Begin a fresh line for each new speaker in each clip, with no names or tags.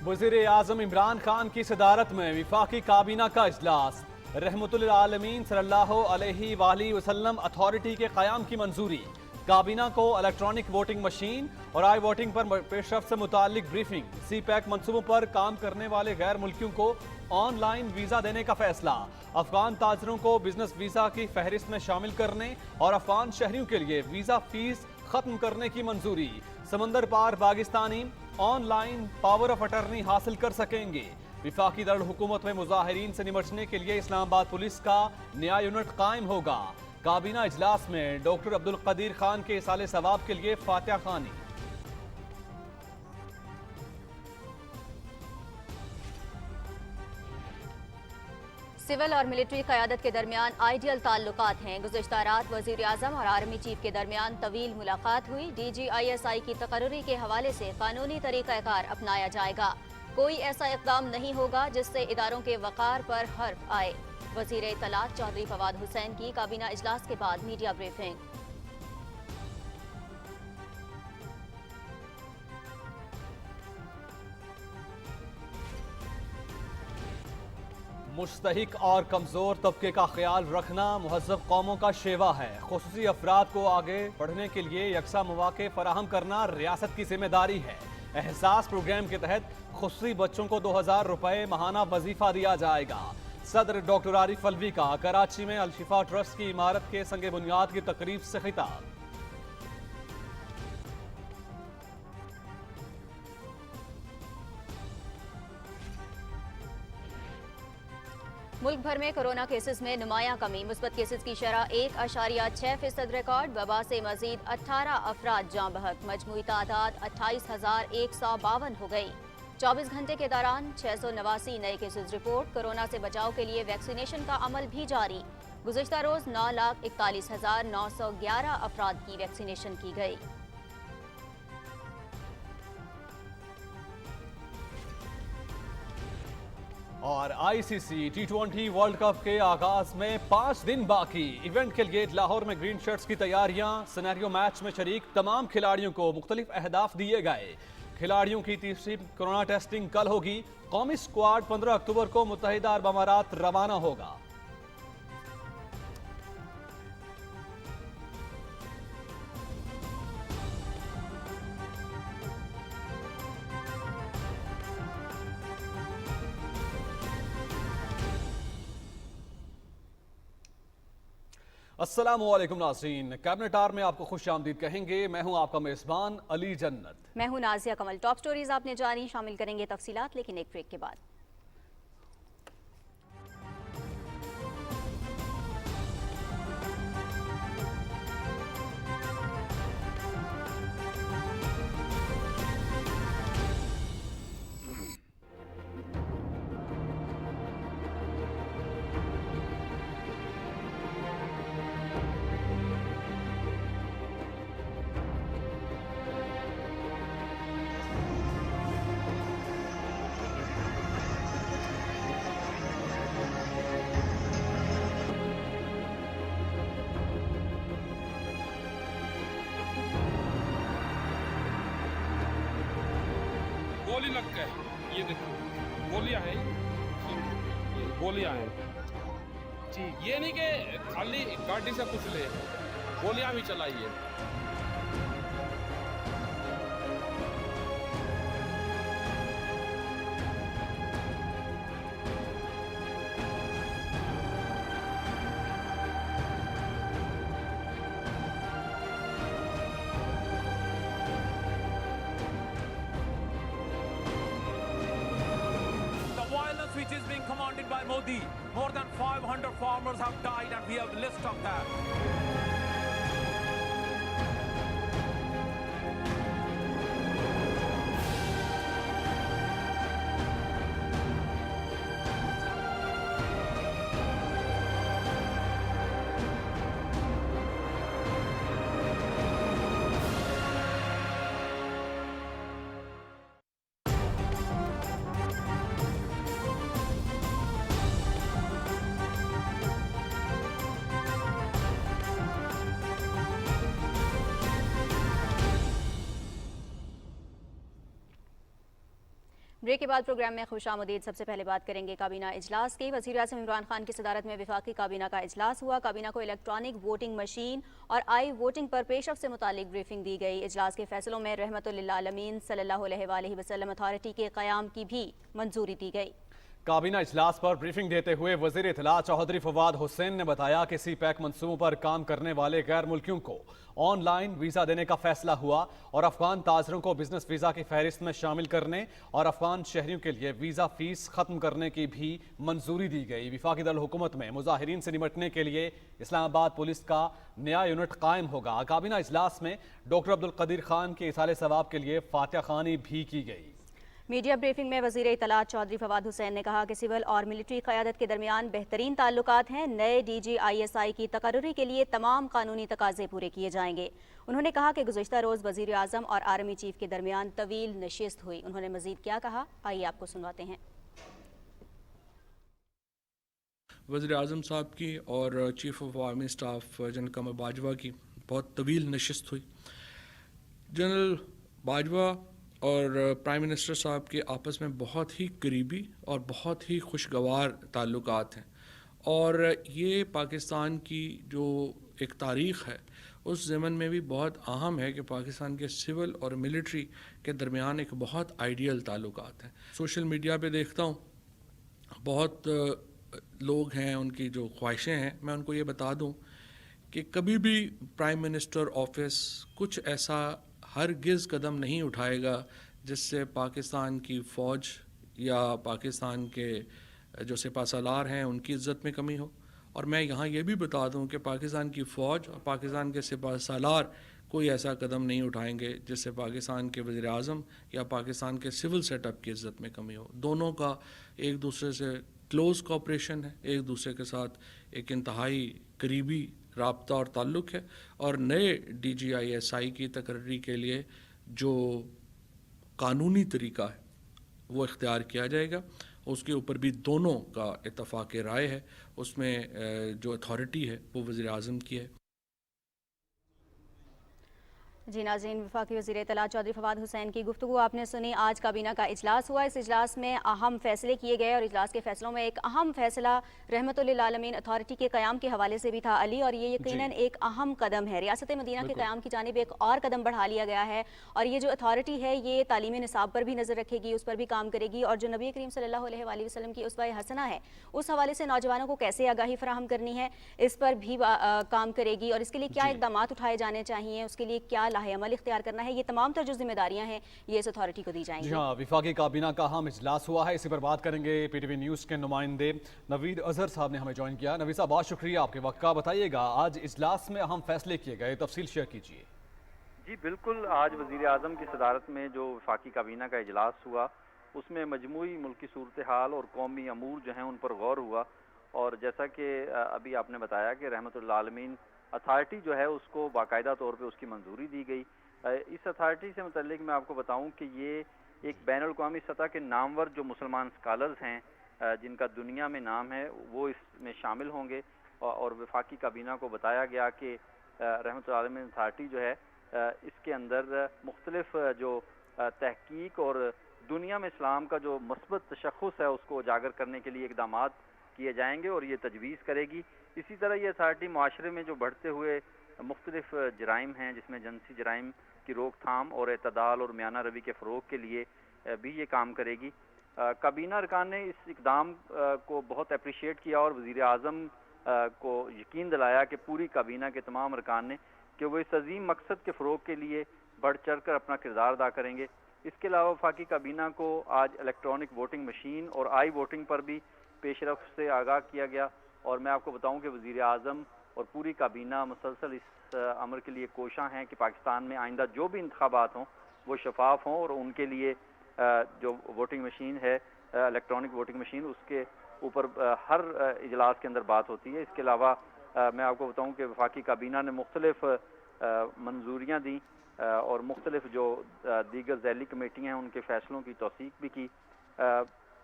वज़ीर आज़म इमरान खान की सदारत में वफाकी काबीना का इजलास। रहमतुल आलमीन सल्लल्लाहु अलैहि वसल्लम अथॉरिटी के क़याम की मंजूरी। काबीना को इलेक्ट्रॉनिक वोटिंग मशीन और आई वोटिंग पर पेशरफ से मुतालिक ब्रीफिंग। सी पैक मनसूबों पर काम करने वाले गैर मुल्कियों को ऑनलाइन वीज़ा देने का फैसला। अफगान ताजरों को बिजनेस वीज़ा की फहरिस्त में शामिल करने और अफगान शहरियों के लिए वीज़ा फीस खत्म करने की मंजूरी। समंदर पार Pakistani online power of attorney हासिल कर सकेंगे। वफाकी दारुल हुकूमत में मुजाहिरीन से निपटने के लिए इस्लामाबाद पुलिस का नया यूनिट कायम होगा। काबीना इजलास में डॉक्टर अब्दुल कदीर खान के इसाले सवाब के लिए फातिहा खानी।
सिविल और मिलिट्री क़यादत के दरमियान आइडियल ताल्लुकात हैं। गुज़िश्ता रात वज़ीर आज़म और आर्मी चीफ के दरमियान तवील मुलाकात हुई। DGISI की तकर्री के हवाले से कानूनी तरीक़ाकार अपनाया जाएगा। कोई ऐसा इक़दाम नहीं होगा जिससे इदारों के वक़ार पर हर्फ आए। वज़ीर इत्तलात चौधरी फवाद हुसैन की काबीना इजलास के बाद मीडिया ब्रीफिंग।
मुस्तहिक और कमज़ोर तबके का ख्याल रखना महज़ब कौमों का शेवा है। खुसूसी अफराद को आगे बढ़ने के लिए यकसा मौक़े फराहम करना रियासत की जिम्मेदारी है। एहसास प्रोग्राम के तहत खुसूसी बच्चों को 2000 रुपये माहाना वजीफा दिया जाएगा। सदर डॉक्टर आरिफ अलवी का कराची में अलशिफा ट्रस्ट की इमारत के संग बुनियाद की तकरीब से खिताब।
मुल्क भर में कोरोना केसेस में नुमायां कमी। मुस्बत केसेस की शरह 1.6% रिकॉर्ड। वबा से मजीद 18 अफराद जाँ बहक। मजमूई तादाद 28,152 हो गई। 24 घंटे के दौरान 689 नए केसेस रिपोर्ट। कोरोना से बचाव के लिए वैक्सीनेशन का अमल भी जारी। गुज़िश्ता रोज 9,41,911 अफराद की वैक्सीनेशन की गई।
और ICC T20 वर्ल्ड कप के आगाज में 5 दिन बाकी। इवेंट के लिए लाहौर में ग्रीन शर्ट्स की तैयारियां। सिनेरियो मैच में शरीक तमाम खिलाड़ियों को मुख्तलिफ अहदाफ दिए गए। खिलाड़ियों की तीसरी कोरोना टेस्टिंग कल होगी। कौमी स्क्वाड 15 अक्टूबर को मुत्तहिदा अरब अमारात रवाना होगा। अस्सलामुअलैकुम नाज़रीन, कैबिनेट आवर में आपको खुश आमदीद कहेंगे। मैं हूं आपका मेज़बान अली जन्नत।
मैं हूं नाज़िया कमल। टॉप स्टोरीज आपने जानी, शामिल करेंगे तफसीलात, लेकिन एक ब्रेक के बाद।
गोली लग गए। ये देखो गोलियां हैं, ये गोलियां हैं जी। ये नहीं कि खाली गाड़ी से कुछ ले, गोलियां भी चलाई है।
Which is being commanded by Modi. More than 500 farmers have died and we have a list of that.
Break کے بعد پروگرام میں خوش آمدید۔ سب سے پہلے بات کریں گے کابینہ اجلاس کی۔ وزیر اعظم عمران خان کی صدارت میں وفاقی کابینہ کا اجلاس ہوا۔ کابینہ کو الیکٹرانک ووٹنگ مشین اور آئی ووٹنگ پر پیش رفت سے متعلق بریفنگ دی گئی۔ اجلاس کے فیصلوں میں رحمت للعالمین صلی اللہ علیہ وآلہ وسلم اتھارٹی کے قیام کی بھی منظوری دی گئی۔
کابینہ اجلاس پر بریفنگ دیتے ہوئے وزیر اطلاع چودھری فواد حسین نے بتایا کہ سی پیک منصوبوں پر کام کرنے والے غیر ملکیوں کو آن لائن ویزا دینے کا فیصلہ ہوا اور افغان تاجروں کو بزنس ویزا کی فہرست میں شامل کرنے اور افغان شہریوں کے لیے ویزا فیس ختم کرنے کی بھی منظوری دی گئی۔ وفاقی دارالحکومت میں مظاہرین سے نمٹنے کے لیے اسلام آباد پولیس کا نیا یونٹ قائم ہوگا۔ کابینہ اجلاس میں ڈاکٹر عبدالقدیر خان کے ایصال ثواب کے لیے فاتحہ خوانی بھی کی گئی۔
میڈیا بریفنگ میں وزیر اطلاعات چودھری فواد حسین نے کہا کہ سول اور ملٹری قیادت کے درمیان بہترین تعلقات ہیں۔ نئے D G I S I کی تقرری کے لیے تمام قانونی تقاضے پورے کیے جائیں گے۔ انہوں نے کہا کہ گزشتہ روز وزیر اعظم اور آرمی چیف کے درمیان طویل نشست ہوئی۔ انہوں نے مزید کیا کہا، آئیے آپ کو سنواتے ہیں۔
وزیر اعظم صاحب کی اور chief of army staff general Qamar Bajwa کی بہت طویل نشست ہوئی۔ جنرل باجوہ اور پرائم منسٹر صاحب کے آپس میں بہت ہی قریبی اور بہت ہی خوشگوار تعلقات ہیں، اور یہ پاکستان کی جو ایک تاریخ ہے اس ضمن میں بھی بہت اہم ہے کہ پاکستان کے سول اور ملٹری کے درمیان ایک بہت آئیڈیل تعلقات ہیں۔ سوشل میڈیا پہ دیکھتا ہوں بہت لوگ ہیں، ان کی جو خواہشیں ہیں، میں ان کو یہ بتا دوں کہ کبھی بھی پرائم منسٹر آفس کچھ ایسا ہرگز قدم نہیں اٹھائے گا جس سے پاکستان کی فوج یا پاکستان کے جو سپہ سالار ہیں ان کی عزت میں کمی ہو۔ اور میں یہاں یہ بھی بتا دوں کہ پاکستان کی فوج اور پاکستان کے سپہ سالار کوئی ایسا قدم نہیں اٹھائیں گے جس سے پاکستان کے وزیر اعظم یا پاکستان کے سول سیٹ اپ کی عزت میں کمی ہو۔ دونوں کا ایک دوسرے سے کلوز کوآپریشن ہے، ایک دوسرے کے ساتھ ایک انتہائی قریبی رابطہ اور تعلق ہے، اور نئے D G I S I کی تقرری کے لیے جو قانونی طریقہ ہے وہ اختیار کیا جائے گا۔ اس کے اوپر بھی دونوں کا اتفاق رائے ہے، اس میں جو اتھارٹی ہے وہ وزیر اعظم کی ہے۔
جی ناظرین، وفاقی وزیر اطلاع چودھری فواد حسین کی گفتگو آپ نے سنی۔ آج کابینہ کا اجلاس ہوا، اس اجلاس میں اہم فیصلے کیے گئے، اور اجلاس کے فیصلوں میں ایک اہم فیصلہ رحمت للعالمین اتھارٹی کے قیام کے حوالے سے بھی تھا علی، اور یہ یقیناً ایک اہم قدم ہے۔ ریاست مدینہ کے قیام کی جانب ایک اور قدم بڑھا لیا گیا ہے، اور یہ جو اتھارٹی ہے یہ تعلیمی نصاب پر بھی نظر رکھے گی، اس پر بھی کام کرے گی، اور جو نبی کریم صلی اللہ علیہ وآلہ وسلم کی اسوہ حسنہ ہے اس حوالے سے نوجوانوں کو کیسے آگاہی فراہم کرنی ہے اس پر بھی کام کرے گی، اور اس کے لیے کیا اقدامات اٹھائے جانے چاہیے، اس کے لیے کیا لاہ عمل اختیار کرنا ہے، یہ تمام تر جو ذمہ داریاں ہیں یہ اس اتھارٹی کو دی جائیں گی۔
جی ہاں، وفاقی کابینہ کا اہم اجلاس ہوا ہے، اسی پر بات کریں گے۔ پی ٹی وی نیوز کے نمائندے نوید اظہر صاحب نے ہمیں جوائن کیا۔ نوید صاحب بہت شکریہ آپ کے وقت کا، بتائیے گا آج اجلاس میں اہم فیصلے کیے گئے، تفصیل شیئر کیجیے۔
جی بالکل، آج وزیر اعظم کی صدارت میں جو وفاقی کابینہ کا اجلاس ہوا اس میں مجموعی ملکی صورتحال اور قومی امور جو ہیں ان پر غور ہوا، اور جیسا کہ ابھی آپ نے بتایا کہ رحمت للعالمین اتھارٹی جو ہے اس کو باقاعدہ طور پہ اس کی منظوری دی گئی۔ اس اتھارٹی سے متعلق میں آپ کو بتاؤں کہ یہ ایک بین الاقوامی سطح کے نامور جو مسلمان اسکالرز ہیں جن کا دنیا میں نام ہے وہ اس میں شامل ہوں گے، اور وفاقی کابینہ کو بتایا گیا کہ رحمت العالمین اتھارٹی جو ہے اس کے اندر مختلف جو تحقیق اور دنیا میں اسلام کا جو مثبت تشخص ہے اس کو اجاگر کرنے کے لیے اقدامات کیے جائیں گے اور یہ تجویز کرے گی۔ اسی طرح یہ اتھارٹی معاشرے میں جو بڑھتے ہوئے مختلف جرائم ہیں جس میں جنسی جرائم کی روک تھام اور اعتدال اور میانہ روی کے فروغ کے لیے بھی یہ کام کرے گی۔ کابینہ ارکان نے اس اقدام کو بہت اپریشیٹ کیا اور وزیر اعظم کو یقین دلایا کہ پوری کابینہ کے تمام ارکان نے کہ وہ اس عظیم مقصد کے فروغ کے لیے بڑھ چڑھ کر اپنا کردار ادا کریں گے۔ اس کے علاوہ وفاقی کابینہ کو آج الیکٹرانک ووٹنگ مشین اور آئی ووٹنگ پر بھی پیش رفت سے آگاہ کیا گیا، اور میں آپ کو بتاؤں کہ وزیر اعظم اور پوری کابینہ مسلسل اس امر کے لیے کوشاں ہیں کہ پاکستان میں آئندہ جو بھی انتخابات ہوں وہ شفاف ہوں، اور ان کے لیے جو ووٹنگ مشین ہے الیکٹرانک ووٹنگ مشین اس کے اوپر ہر اجلاس کے اندر بات ہوتی ہے۔ اس کے علاوہ میں آپ کو بتاؤں کہ وفاقی کابینہ نے مختلف منظوریاں دیں اور مختلف جو دیگر ذیلی کمیٹیاں ہیں ان کے فیصلوں کی توثیق بھی کی۔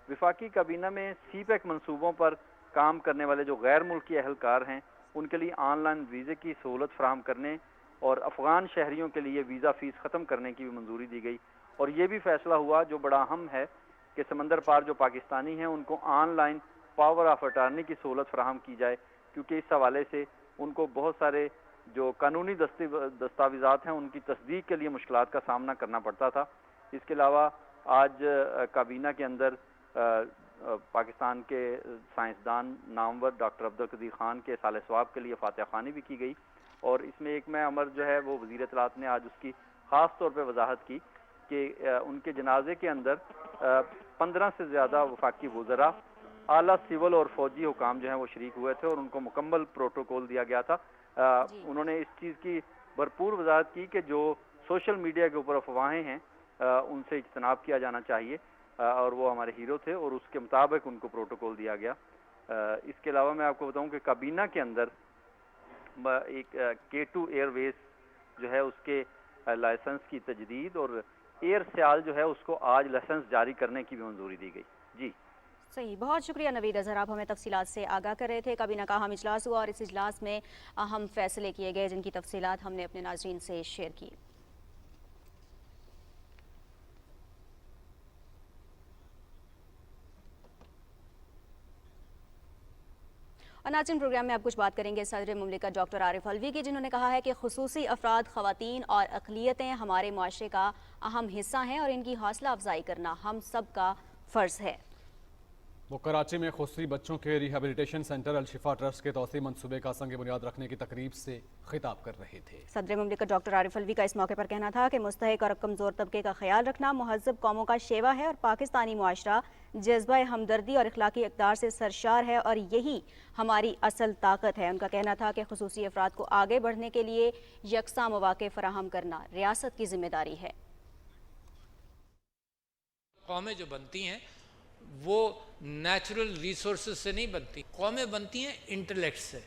وفاقی کابینہ میں سی پیک منصوبوں پر کام کرنے والے جو غیر ملکی اہلکار ہیں ان کے لیے آن لائن ویزے کی سہولت فراہم کرنے اور افغان شہریوں کے لیے ویزا فیس ختم کرنے کی بھی منظوری دی گئی، اور یہ بھی فیصلہ ہوا جو بڑا اہم ہے کہ کہ سمندر پار جو پاکستانی ہیں ان کو on line power of attorney کی سہولت فراہم کی جائے، کیونکہ اس حوالے سے ان کو بہت سارے جو قانونی دستاویزات ہیں ان کی تصدیق کے لیے مشکلات کا سامنا کرنا پڑتا تھا۔ اس کے علاوہ آج کابینہ کے اندر پاکستان کے سائنسدان نامور ڈاکٹر عبدالقدیر خان کے سال ثواب کے لیے فاتحہ خوانی بھی کی گئی، اور اس میں ایک میں امر جو ہے وہ وزیر اطلاعات نے آج اس کی خاص طور پہ وضاحت کی کہ ان کے جنازے کے اندر 15 سے زیادہ وفاقی وزراء، اعلیٰ سول اور فوجی حکام جو ہیں وہ شریک ہوئے تھے، اور ان کو مکمل پروٹوکول دیا گیا تھا۔ انہوں نے اس چیز کی بھرپور وضاحت کی کہ جو سوشل میڈیا کے اوپر افواہیں ہیں ان سے اجتناب کیا جانا چاہیے، اور وہ ہمارے ہیرو تھے اور اس کے مطابق ان کو پروٹوکول دیا گیا۔ اس کے علاوہ میں آپ کو بتاؤں کہ کابینہ کے اندر ایک K2 ایئر ویز جو ہے اس کے لائسنس کی تجدید، اور ایئر سیال جو ہے اس کو آج لائسنس جاری کرنے کی بھی منظوری دی گئی۔ جی
صحیح، بہت شکریہ نوید اظہر، آپ ہمیں تفصیلات سے آگاہ کر رہے تھے۔ کابینہ کا اہم اجلاس ہوا اور اس اجلاس میں اہم فیصلے کیے گئے جن کی تفصیلات ہم نے اپنے ناظرین سے شیئر کی۔ اور ناظرین، پروگرام میں آپ کچھ بات کریں گے صدر مملکت ڈاکٹر عارف علوی کی، جنہوں نے کہا ہے کہ خصوصی افراد، خواتین اور اقلیتیں ہمارے معاشرے کا اہم حصہ ہیں اور ان کی حوصلہ افزائی کرنا ہم سب کا فرض ہے۔
وہ کراچی میں خصوصی بچوں کے ریہیبلیٹیشن سینٹر الشفا ٹرسٹ کے توسیع منصوبے کا سنگ بنیاد رکھنے کی تقریب سے خطاب کر رہے تھے۔
صدر مملکت ڈاکٹر عارف علوی کا اس موقع پر کہنا تھا کہ مستحق اور کمزور طبقے کا خیال رکھنا مہذب قوموں کا شیوا ہے، اور پاکستانی معاشرہ جذبہ ہمدردی اور اخلاقی اقدار سے سرشار ہے اور یہی ہماری اصل طاقت ہے۔ ان کا کہنا تھا کہ خصوصی افراد کو آگے بڑھنے کے لیے یکساں مواقع فراہم کرنا ریاست کی ذمہ داری ہے۔
قومیں جو بنتی ہیں وہ نیچرل ریسورسز سے نہیں بنتی، قومیں بنتی ہیں انٹلیکٹ سے،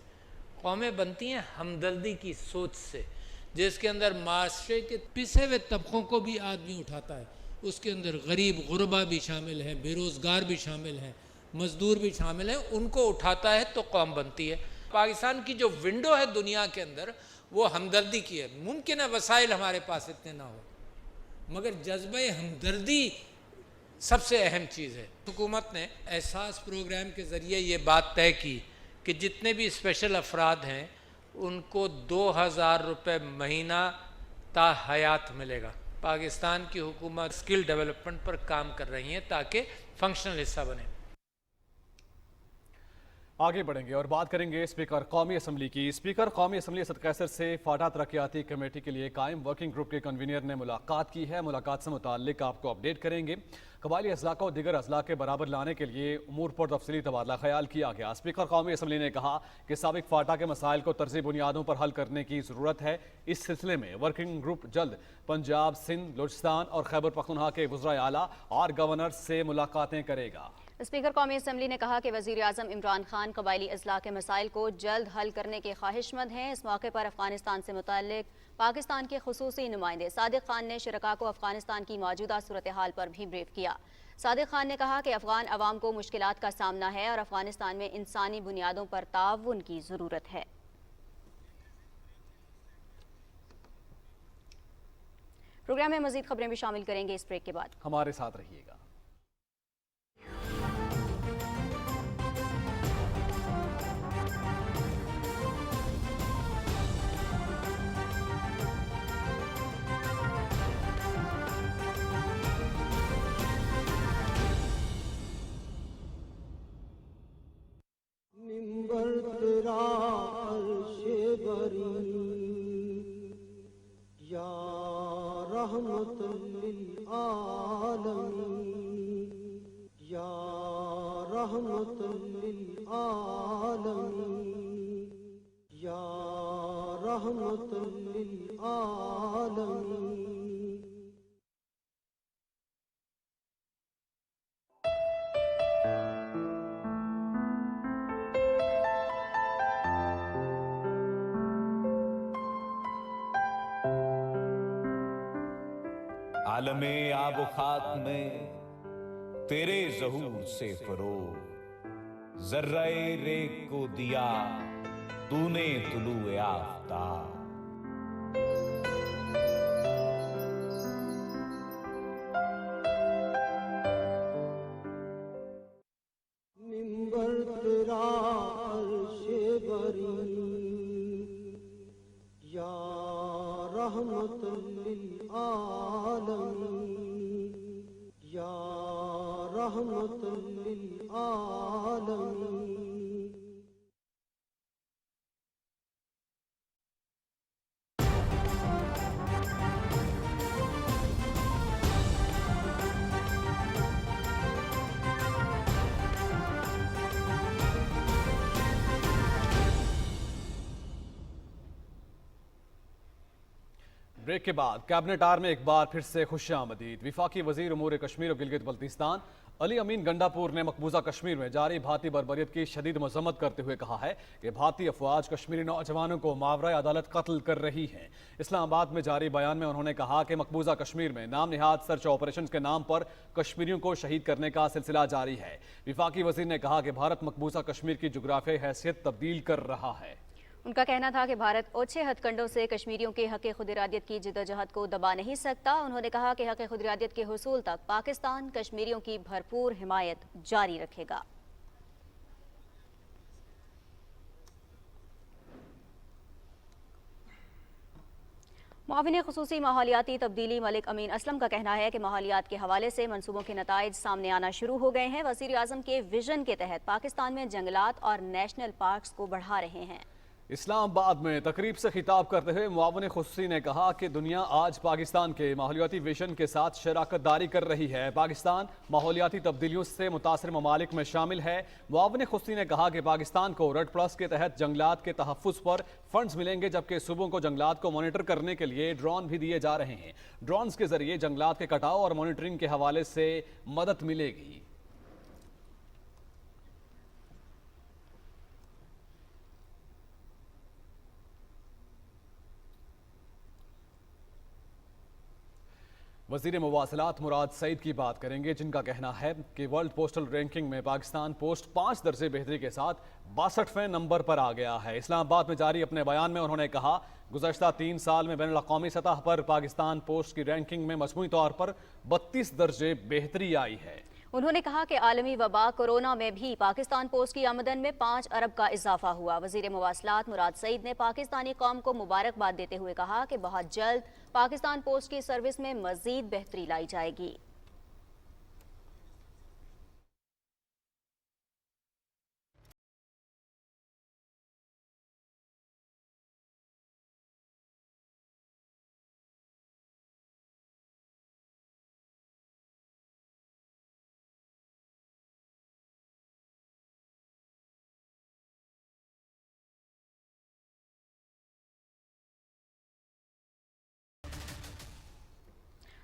قومیں بنتی ہیں ہمدردی کی سوچ سے، جس کے اندر معاشرے کے پسے ہوئے طبقوں کو بھی آدمی اٹھاتا ہے، اس کے اندر غریب غربا بھی شامل ہیں، بے روزگار بھی شامل ہیں، مزدور بھی شامل ہیں، ان کو اٹھاتا ہے تو قوم بنتی ہے۔ پاکستان کی جو ونڈو ہے دنیا کے اندر وہ ہمدردی کی ہے۔ ممکن ہے وسائل ہمارے پاس اتنے نہ ہو، مگر جذبہ ہمدردی سب سے اہم چیز ہے۔ حکومت نے احساس پروگرام کے ذریعے یہ بات طے کی کہ جتنے بھی اسپیشل افراد ہیں ان کو 2000 روپے مہینہ تا حیات ملے گا۔ پاکستان کی حکومت اسکل ڈیولپمنٹ پر کام کر رہی ہیں تاکہ فنکشنل حصہ بنے۔
آگے بڑھیں گے اور بات کریں گے اسپیکر قومی اسمبلی کی۔ اسپیکر قومی اسمبلی اسد قیصر سے فاٹا ترقیاتی کمیٹی کے لیے قائم ورکنگ گروپ کے کنوینر نے ملاقات کی ہے۔ ملاقات سے متعلق آپ کو اپڈیٹ کریں گے۔ قبائلی اضلاع کو دیگر اضلاع کے برابر لانے کے لیے امور پر تفصیلی تبادلہ خیال کیا گیا۔ اسپیکر قومی اسمبلی نے کہا کہ سابق فاٹا کے مسائل کو طرزی بنیادوں پر حل کرنے کی ضرورت ہے۔ اس سلسلے میں ورکنگ گروپ جلد پنجاب، سندھ، بلوچستان اور خیبر پختونخوا کے وزرائے اعلیٰ اور گورنر سے ملاقاتیں کرے گا۔
اسپیکر قومی اسمبلی نے کہا کہ وزیر اعظم عمران خان قبائلی اضلاع کے مسائل کو جلد حل کرنے کے خواہش مند ہیں۔ اس موقع پر افغانستان سے متعلق پاکستان کے خصوصی نمائندے صادق خان نے شرکاء کو افغانستان کی موجودہ صورتحال پر بھی بریف کیا۔ صادق خان نے کہا کہ افغان عوام کو مشکلات کا سامنا ہے اور افغانستان میں انسانی بنیادوں پر تعاون کی ضرورت ہے۔ پروگرام میں مزید خبریں بھی شامل کریں گے اس بریک کے بعد،
ہمارے ساتھ رہیے گا۔
رحمت للعالمین یا رحمت للعالمین یا رحمت للعالمین۔
عالم آب و خاک میں تیرے ظہور سے فروغ، ذرہ ریگ کو دیا تو نے طلوع آفتاب۔
रहमत लिल आलमीन या रहमत लिल आलमीन।
ब्रेक के बाद कैबिनेट आर में एक बार फिर से खुशामदीद। विफाकी वजीर उमूर कश्मीर और गिलगित बल्तिस्तान अली अमीन गंडापुर ने मकबूजा कश्मीर में जारी भारतीय बर्बरियत की शदीद मजम्मत करते हुए कहा है कि भारतीय अफवाज कश्मीरी नौजवानों को मावरा अदालत कत्ल कर रही है। इस्लामाबाद में जारी बयान में उन्होंने कहा कि मकबूजा कश्मीर में नाम निहाद सर्च ऑपरेशन के नाम पर कश्मीरियों को शहीद करने का सिलसिला जारी है। विफाकी वजीर ने कहा कि भारत मकबूजा कश्मीर की जुग्राफियाई हैसियत तब्दील कर रहा है।
उनका कहना था कि भारत ओछे हथकंडों से कश्मीरियों के हक खुद इरादियत की जिद्दोजहद को दबा नहीं सकता। उन्होंने कहा कि हक खुद इरादियत के हुसूल तक पाकिस्तान कश्मीरियों की भरपूर हिमायत जारी रखेगा। मुआविन खुसूसी माहौलियाती तब्दीली मलिक अमीन असलम का कहना है कि माहौलियात के हवाले से मनसूबों के नताइज सामने आना शुरू हो गए हैं। वज़ीर आज़म के विजन के तहत पाकिस्तान में जंगलात और नेशनल पार्क्स को बढ़ा रहे हैं।
इस्लामाबाद में तकरीब से खिताब करते हुए मुआविन खुसूसी ने कहा कि दुनिया आज पाकिस्तान के माहौलियाती विजन के साथ शराकत दारी कर रही है। पाकिस्तान माहौलियाती तब्दीलियों से मुतासर ममालिक में शामिल है। मुआविन खुसूसी ने कहा कि पाकिस्तान को रेड प्लस के तहत जंगलात के तहफ़्फ़ुज़ पर फंड्स मिलेंगे, जबकि सूबों को जंगलात को मॉनिटर करने के लिए ड्रोन भी दिए जा रहे हैं। ड्रोन्स के जरिए जंगलात के कटाव और मॉनिटरिंग के हवाले से मदद मिलेगी। वज़ीर मुवासलात मुराद सईद की बात करेंगे, जिनका कहना है कि वर्ल्ड पोस्टल रैंकिंग में पाकिस्तान पोस्ट 5 दर्जे बेहतरी के साथ 62वें नंबर पर आ गया है। इस्लामाबाद में जारी अपने बयान में उन्होंने कहा, गुज़श्ता 3 साल में बैनुल-अक़वामी सतह पर पाकिस्तान पोस्ट की रैंकिंग में मजमूई तौर पर 32 दर्जे बेहतरी आई है।
उन्होंने कहा कि आलमी वबा कोरोना में भी पाकिस्तान पोस्ट की आमदन में 5 अरब का इजाफा हुआ। वज़ीर मुवासलात मुराद सईद ने पाकिस्तानी कौम को मुबारकबाद देते हुए कहा कि बहुत जल्द पाकिस्तान पोस्ट की सर्विस में मज़ीद बेहतरी लाई जाएगी।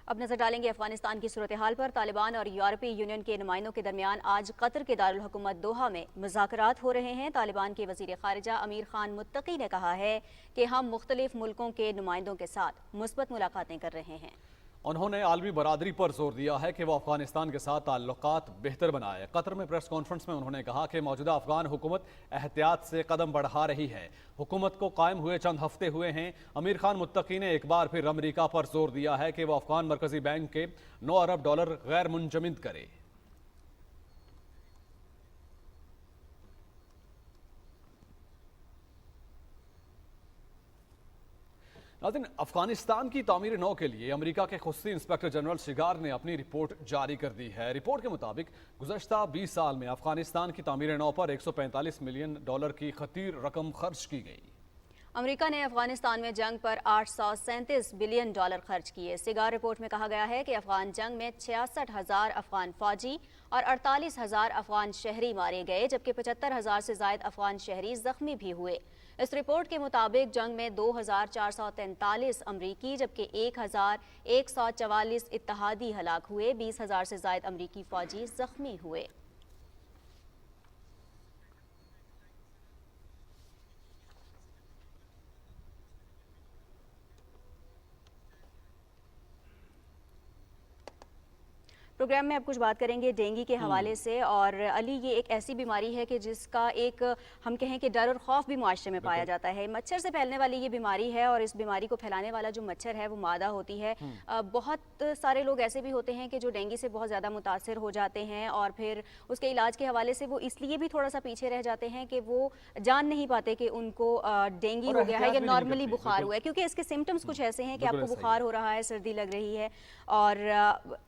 अब नजर डालेंगे अफगानिस्तान की सूरत हाल पर। तालिबान और यूरोपीय यूनियन के नुमाइंदों के दरमियान आज कतर के दारुल हुकूमत दोहा में मुज़ाकरात हो रहे हैं। तालिबान के वज़ीर ख़ारिजा अमीर खान मुत्तकी ने कहा है कि हम मुख्तलिफ मुल्कों के नुमाइंदों के साथ मुस्बत मुलाकातें कर रहे हैं।
उन्होंने आलमी बरादरी पर जोर दिया है कि वो अफगानिस्तान के साथ ताल्लुकात बेहतर बनाए। कतर में प्रेस कॉन्फ्रेंस में उन्होंने कहा कि मौजूदा अफगान हुकूमत एहतियात से कदम बढ़ा रही है। हुकूमत को कायम हुए चंद हफ्ते हुए हैं। अमीर खान मुत्तकी ने एक बार फिर अमेरिका पर जोर दिया है कि वो अफगान मरकजी बैंक के 9 अरब डॉलर गैर मुंजमद करे। नाज़रीन, अफगानिस्तान की तामीर नौ के लिए अमेरिका के खुसूसी इंस्पेक्टर जनरल शिगार ने अपनी रिपोर्ट जारी कर दी है। रिपोर्ट के मुताबिक गुज़श्ता 20 साल में अफगानिस्तान की तामीर नौ पर 145 मिलियन डॉलर की खतीर रकम खर्च की गई।
अमेरिका ने अफगानिस्तान में जंग पर 837 बिलियन डॉलर खर्च किए। सिगार रिपोर्ट में कहा गया है कि अफगान जंग में 66,000 अफगान फौजी और 48,000 अफगान शहरी मारे गए, जबकि 75,000 से ज्यादा अफगान शहरी जख्मी भी हुए। इस रिपोर्ट के मुताबिक जंग में 2,443 अमरीकी जबकि 1,144 इत्तहादी हलाक हुए। 20,000 से ज्यादा अमरीकी फौजी जख्मी हुए। प्रोग्राम में अब कुछ बात करेंगे डेंगू के हवाले से। और अली, ये एक ऐसी बीमारी है कि जिसका एक हम कहें कि डर और खौफ भी मुआशरे में पाया जाता है। मच्छर से फैलने वाली ये बीमारी है और इस बीमारी को फैलाने वाला जो मच्छर है वो मादा होती है। बहुत सारे लोग ऐसे भी होते हैं कि जो डेंगू से बहुत ज़्यादा मुतासर हो जाते हैं और फिर उसके इलाज के हवाले से वो इसलिए भी थोड़ा सा पीछे रह जाते हैं कि वो जान नहीं पाते कि उनको डेंगू हो गया है या नॉर्मली बुखार हुआ है, क्योंकि इसके सिम्टम्स कुछ ऐसे हैं कि आपको बुखार हो रहा है, सर्दी लग रही है, और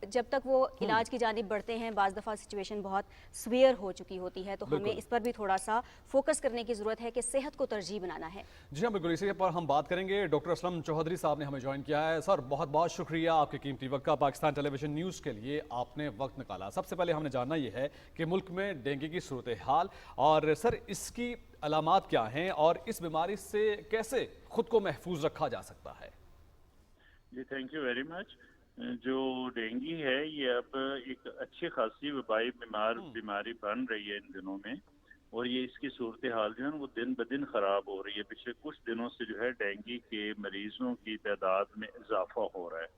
जब तक वो इलाज की जानिब बढ़ते हैं बाज़ दफ़ा सिचुएशन बहुत सीवियर हो चुकी होती है। तो हमें इस पर भी थोड़ा सा फोकस करने की ज़रूरत है कि सेहत को तरजीह बनाना है।
जी हाँ, बिल्कुल, इसी पर हम बात करेंगे। डॉक्टर असलम चौधरी साहब ने हमें ज्वाइन किया है। सर, बहुत बहुत शुक्रिया आपके कीमती वक्त का, पाकिस्तान टेलीविजन न्यूज़ के लिए आपने वक्त निकाला। सबसे पहले हमने जानना ये है कि मुल्क में डेंगू की सूरत हाल, और सर इसकी अलामात क्या हैं और इस बीमारी से कैसे खुद को महफूज रखा जा सकता है?
जी, थैंक यू वेरी मच। जो डेंगू है ये अब एक अच्छी खासी वबाई बीमारी बन रही है इन दिनों में, और ये इसकी सूरत हाल जो है वो दिन ब दिन ख़राब हो रही है। पिछले कुछ दिनों से जो है डेंगू के मरीजों की तादाद में इजाफा हो रहा है।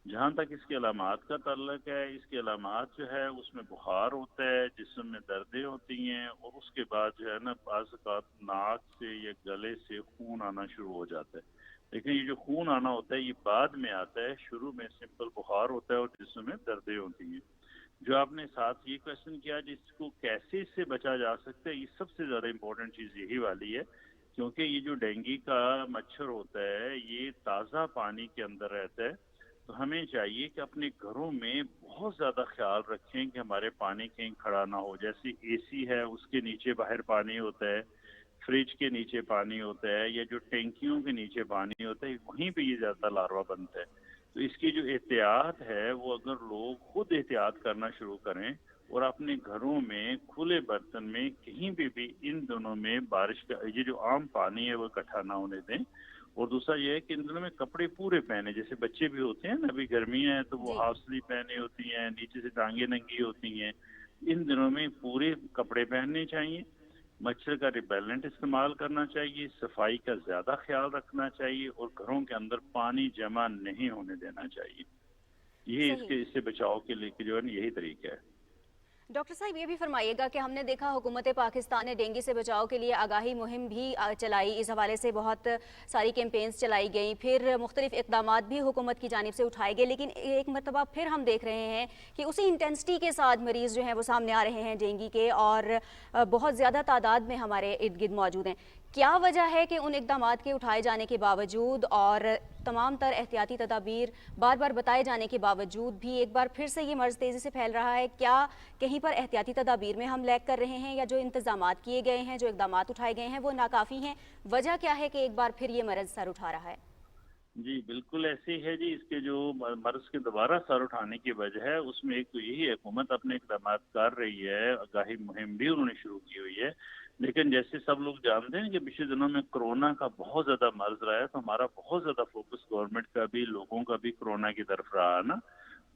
जहाँ तक इसकी अलामात का ताल्लुक है, इसकी अलामात जो है उसमें बुखार होता है, जिस्म में दर्दें होती हैं, और उसके बाद जो है ना बाज़ औक़ात नाक से या गले से खून आना शुरू हो जाता है। लेकिन ये जो खून आना होता है ये बाद में आता है, शुरू में सिंपल बुखार होता है और जिस्म में दर्दें होती हैं। जो आपने साथ ये क्वेश्चन किया जिसको कैसे इससे बचा जा सकता है, ये सबसे ज़्यादा इम्पोर्टेंट चीज़ यही वाली है, क्योंकि ये जो डेंगू का मच्छर होता है ये ताज़ा पानी के अंदर रहता है। तो हमें चाहिए कि अपने घरों में बहुत ज़्यादा ख्याल रखें कि हमारे पानी कहीं खड़ा ना हो। जैसे एसी है उसके नीचे बाहर पानी होता है, फ्रिज के नीचे पानी होता है, या जो टैंकियों के नीचे पानी होता है, वहीं पे ये ज़्यादा लार्वा बनता है। तो इसकी जो एहतियात है वो अगर लोग खुद एहतियात करना शुरू करें और अपने घरों में खुले बर्तन में कहीं भी इन दिनों में बारिश का ये जो आम पानी है वो इकट्ठा ना होने दें। और दूसरा ये है कि इन दिनों में कपड़े पूरे पहने, जैसे बच्चे भी होते हैं ना, अभी गर्मियाँ हैं तो वो हाफ स्लीव पहने होती हैं, नीचे से टांगे नंगी होती हैं। इन दिनों में पूरे कपड़े पहनने चाहिए, मच्छर का रिपेलेंट इस्तेमाल करना चाहिए, सफाई का ज़्यादा ख्याल रखना चाहिए, और घरों के अंदर पानी जमा नहीं होने देना चाहिए। ये इससे बचाव के लिए जो है यही तरीका है।
डॉक्टर साहब, ये भी फरमाइएगा कि हमने देखा हुकूमत पाकिस्तान ने डेंगू से बचाव के लिए आगाही मुहिम भी चलाई, इस हवाले से बहुत सारी कैंपेन्स चलाई गई, फिर मुख्तलिफ इक़दामात भी हुकूमत की जानिब से उठाए गए, लेकिन एक मरतबा फिर हम देख रहे हैं कि उसी इंटेंसिटी के साथ मरीज़ जो हैं वो सामने आ रहे हैं डेंगू के, और बहुत ज़्यादा तादाद में हमारे इर्द गिर्द मौजूद हैं। क्या वजह है कि उन इक़दामात के उठाए जाने के बावजूद और तमाम तर एहतियाती तदाबीर बार बार बताए जाने के बावजूद भी एक बार फिर से ये मर्ज़ तेज़ी से फैल रहा है? क्या कहीं पर एहतियाती तदाबीर में हम लैग कर रहे हैं, या जो इंतज़ामात किए गए हैं, जो इक़दामात उठाए गए हैं वो नाकाफ़ी हैं? वजह क्या है कि एक बार फिर ये मर्ज़ सर उठा रहा है?
जी बिल्कुल ऐसे ही है जी। इसके जो मर्ज के दोबारा सर उठाने की वजह है उसमें एक तो यही है, हुकूमत अपने इक़दाम कर रही है, आगाही मुहिम भी उन्होंने शुरू की हुई है, लेकिन जैसे सब लोग जानते हैं कि पिछले दिनों में कोरोना का बहुत ज़्यादा मर्ज रहा है, तो हमारा बहुत ज़्यादा फोकस गवर्नमेंट का भी, लोगों का भी कोरोना की तरफ रहा ना।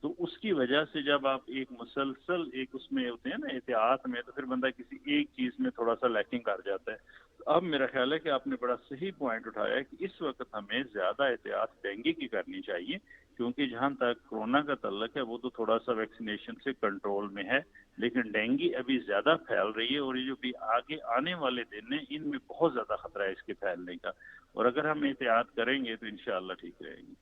तो उसकी वजह से जब आप एक मुसलसल एक उसमें होते हैं ना एहतियात में, तो फिर बंदा किसी एक चीज़ में थोड़ा सा लैकिंग कर जाता है। तो अब मेरा ख्याल है कि आपने बड़ा सही पॉइंट उठाया है कि इस वक्त हमें ज़्यादा एहतियात डेंगू की करनी चाहिए, क्योंकि जहाँ तक कोरोना का तल्लक है वो तो थोड़ा सा वैक्सीनेशन से कंट्रोल में है, लेकिन डेंगू अभी ज़्यादा फैल रही है, और ये जो भी आगे आने वाले दिन हैं इनमें बहुत ज़्यादा खतरा है इसके फैलने का, और अगर हम एहतियात करेंगे तो इंशाअल्लाह ठीक रहेंगे।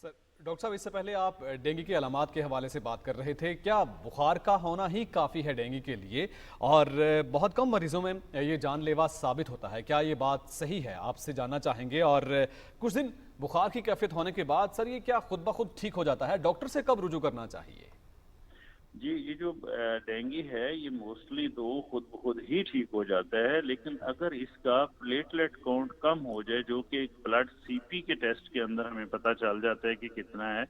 सर, डॉक्टर साहब, इससे पहले आप डेंगू के अलामात के हवाले से बात कर रहे थे। क्या बुखार का होना ही काफ़ी है डेंगू के लिए, और बहुत कम मरीजों में ये जानलेवा साबित होता है? क्या ये बात सही है? आपसे जानना चाहेंगे। और कुछ दिन बुखार की कैफियत होने के बाद सर ये क्या खुद ब खुद ठीक हो जाता है? डॉक्टर से कब रुजू करना चाहिए?
जी, ये जो डेंगू है ये मोस्टली तो खुद ब खुद ही ठीक हो जाता है, लेकिन अगर इसका प्लेटलेट काउंट कम हो जाए, जो कि एक ब्लड सीपी के टेस्ट के अंदर हमें पता चल जाता है कि कितना है,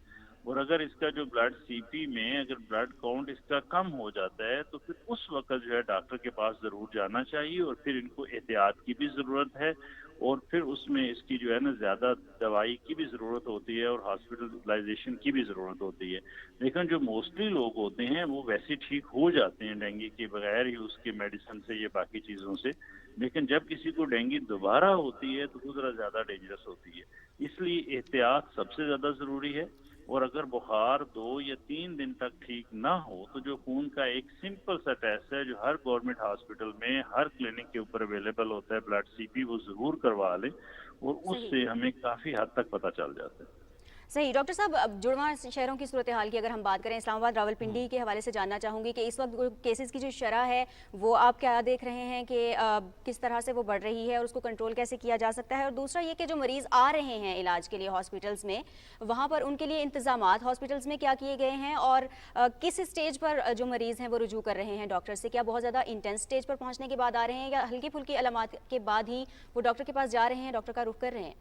और अगर इसका जो ब्लड सीपी में अगर ब्लड काउंट इसका कम हो जाता है, तो फिर उस वक्त जो है डॉक्टर के पास ज़रूर जाना चाहिए, और फिर इनको एहतियात की भी ज़रूरत है, और फिर उसमें इसकी जो है ना ज़्यादा दवाई की भी ज़रूरत होती है और हॉस्पिटलाइजेशन की भी ज़रूरत होती है। लेकिन जो मोस्टली लोग होते हैं वो वैसे ठीक हो जाते हैं डेंगू के बगैर ही उसके मेडिसिन से या बाकी चीज़ों से, लेकिन जब किसी को डेंगू दोबारा होती है तो वो ज़रा ज़्यादा डेंजरस होती है। इसलिए एहतियात सबसे ज़्यादा ज़रूरी है, اور اگر بخار 2 یا 3 دن تک ٹھیک نہ ہو تو جو خون کا ایک سمپل سا ٹیسٹ ہے جو ہر گورنمنٹ ہاسپٹل میں ہر کلینک کے اوپر اویلیبل ہوتا ہے بلڈ سی پی، وہ ضرور کروا لیں اور اس سے ہمیں کافی حد تک پتہ چل جاتا ہے۔
صحیح ڈاکٹر صاحب، اب جڑواں شہروں کی صورتحال کی اگر ہم بات کریں، اسلام آباد راولپنڈی کے حوالے سے جاننا چاہوں گی کہ اس وقت کیسز کی جو شرح ہے وہ آپ کیا دیکھ رہے ہیں کہ کس طرح سے وہ بڑھ رہی ہے اور اس کو کنٹرول کیسے کیا جا سکتا ہے؟ اور دوسرا یہ کہ جو مریض آ رہے ہیں علاج کے لیے ہاسپٹلز میں، وہاں پر ان کے لیے انتظامات ہاسپٹلز میں کیا کیے گئے ہیں، اور کس اسٹیج پر جو مریض ہیں وہ رجوع کر رہے ہیں ڈاکٹر سے؟ کیا بہت زیادہ انٹینس اسٹیج پر پہنچنے کے بعد آ رہے ہیں، یا ہلکی پھلکی علامات کے بعد ہی وہ ڈاکٹر کے پاس جا رہے ہیں، ڈاکٹر کا رخ کر رہے ہیں؟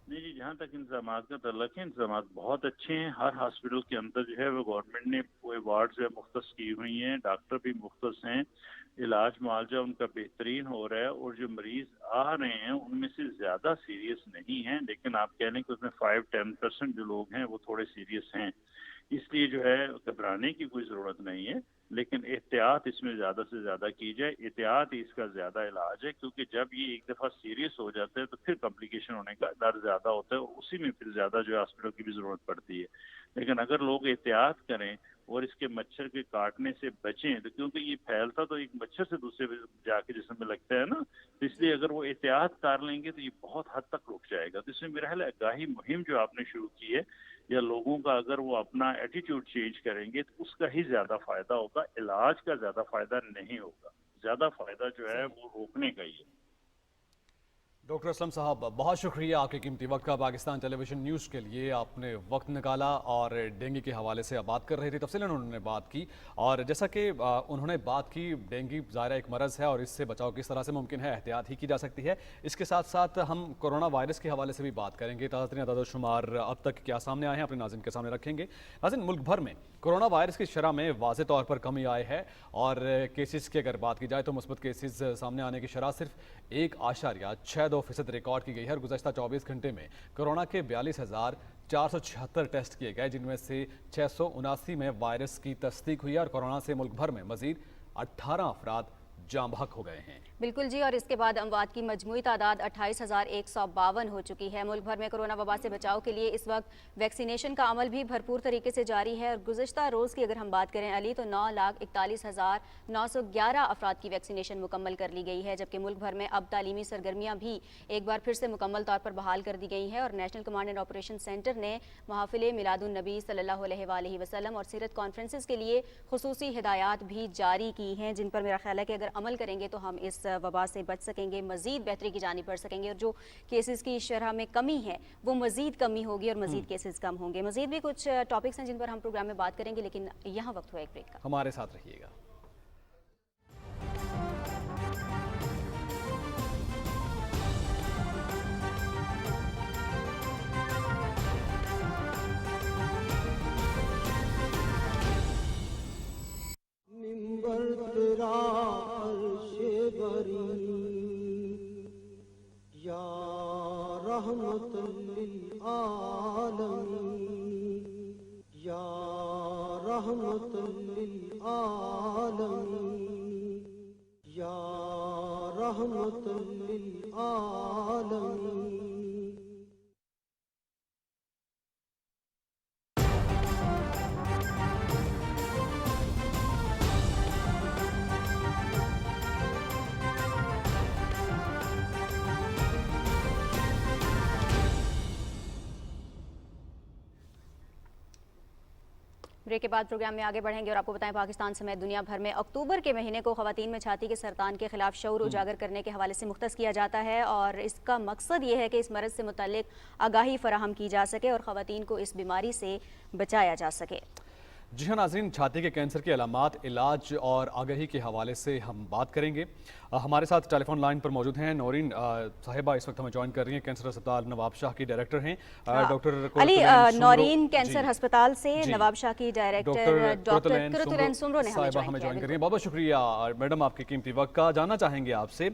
نہیں جی، جہاں تک انتظامات کا تعلق ہے، انتظامات بہت اچھے ہیں۔ ہر ہاسپٹل کے اندر جو ہے وہ گورنمنٹ نے وارڈ جو ہے مختص کی ہوئی ہیں، ڈاکٹر بھی مختص ہیں، علاج معالجہ ان کا بہترین ہو رہا ہے، اور جو مریض آ رہے ہیں ان میں سے زیادہ سیریس نہیں ہیں، لیکن آپ کہہ لیں کہ اس میں 5-10% جو لوگ ہیں وہ تھوڑے سیریس ہیں۔ اس لیے جو ہے گھبرانے کی کوئی ضرورت نہیں ہے، لیکن احتیاط اس میں زیادہ سے زیادہ کی جائے۔ احتیاط ہی اس کا زیادہ علاج ہے، کیونکہ جب یہ ایک دفعہ سیریس ہو جاتا ہے تو پھر کمپلیکیشن ہونے کا ڈر زیادہ ہوتا ہے، اور اسی میں پھر زیادہ جو ہے ہاسپٹل کی بھی ضرورت پڑتی ہے۔ لیکن اگر لوگ احتیاط کریں اور اس کے مچھر کے کاٹنے سے بچیں، تو کیونکہ یہ پھیلتا تو ایک مچھر سے دوسرے جا کے جسم میں لگتا ہے نا، تو اس لیے اگر وہ احتیاط کر لیں گے تو یہ بہت حد تک رک جائے گا۔ تو اس میں میرا خیال ہے آگاہی مہم جو آپ نے شروع کی ہے، یا لوگوں کا اگر وہ اپنا ایٹیٹیوڈ چینج کریں گے تو اس کا ہی زیادہ فائدہ ہوگا، علاج کا زیادہ فائدہ نہیں ہوگا۔ زیادہ فائدہ جو ہے وہ روکنے کا ہی ہے۔
ڈاکٹر اسلم صاحب، بہت شکریہ آپ کے قیمتی وقت کا۔ پاکستان ٹیلی ویژن نیوز کے لیے آپ نے وقت نکالا اور ڈینگی کے حوالے سے آپ بات کر رہے تھے، تفصیلاً انہوں نے بات کی، اور جیسا کہ انہوں نے بات کی، ڈینگی ظاہر ایک مرض ہے اور اس سے بچاؤ کس طرح سے ممکن ہے، احتیاط ہی کی جا سکتی ہے۔ اس کے ساتھ ساتھ ہم کورونا وائرس کے حوالے سے بھی بات کریں گے، تازہ ترین اعداد و شمار اب تک کیا سامنے آئے ہیں اپنے ناظرین کے سامنے رکھیں گے۔ ناظرین، ملک بھر میں کورونا وائرس کی شرح میں واضح طور پر کمی آئی ہے، اور کیسز کی اگر بات کی جائے تو مثبت کیسز سامنے آنے کی شرح صرف 1.62% ریکارڈ کی گئی ہے، اور گزشتہ 24 گھنٹے میں کورونا کے 42,476 ٹیسٹ کیے گئے، جن میں سے 679 میں وائرس کی تصدیق ہوئی ہے، اور کورونا سے ملک بھر میں مزید 18 افراد جاں بحق ہو گئے ہیں۔
بالکل جی، اور اس کے بعد اموات کی مجموعی تعداد 28,152 ہو چکی ہے۔ ملک بھر میں کورونا وبا سے بچاؤ کے لیے اس وقت ویکسینیشن کا عمل بھی بھرپور طریقے سے جاری ہے، اور گزشتہ روز کی اگر ہم بات کریں علی، تو 9,41,911 افراد کی ویکسینیشن مکمل کر لی گئی ہے، جبکہ ملک بھر میں اب تعلیمی سرگرمیاں بھی ایک بار پھر سے مکمل طور پر بحال کر دی گئی ہیں، اور national command and operation centre نے محافل میلاد النبی صلی اللہ علیہ وآلہ وسلم اور سیرت کانفرنسز کے لیے خصوصی ہدایات بھی جاری کی ہیں، جن پر میرا خیال ہے کہ اگر عمل کریں گے تو ہم اس وبا سے بچ سکیں گے، مزید بہتری کی جانب بڑھ سکیں گے، اور جو کیسز کی شرح میں کمی ہے وہ مزید کمی ہوگی اور مزید کیسز کم ہوں گے۔ مزید بھی کچھ ٹاپکس ہیں جن پر ہم پروگرام میں بات کریں گے، لیکن یہاں وقت ہوا ایک بریک کا۔
ہمارے ساتھ رہیے گا۔
منبر تیرا عرش بری، یا رحمت للعالمین، یا رحمت للعالمین، یا رحمت للعالمین۔
بریک کے بعد پروگرام میں آگے بڑھیں گے اور آپ کو بتائیں پاکستان سمیت دنیا بھر میں اکتوبر کے مہینے کو خواتین میں چھاتی کے سرطان کے خلاف شعور اجاگر کرنے کے حوالے سے مختص کیا جاتا ہے، اور اس کا مقصد یہ ہے کہ اس مرض سے متعلق آگاہی فراہم کی جا سکے اور خواتین کو اس بیماری سے بچایا جا سکے۔
جی ہاں ناظرین، چھاتی کے کینسر کی علامات، علاج اور آگاہی کے حوالے سے ہم بات کریں گے۔ ہمارے ساتھ ٹیلی فون لائن پر موجود ہیں نورین صاحبہ، اس وقت ہمیں جوائن کر رہی ہیں، کینسر اسپتال نواب شاہ کی ڈائریکٹر ہیں ڈاکٹر
علی۔ نورین کینسر ہسپتال سے نواب شاہ کی ڈائریکٹر ڈاکٹر کرتلین سمرو نے
ہمیں جوائن کر رہی ہیں۔ بہت بہت شکریہ میڈم آپ کے قیمتی وقت کا۔ جاننا چاہیں گے آپ سے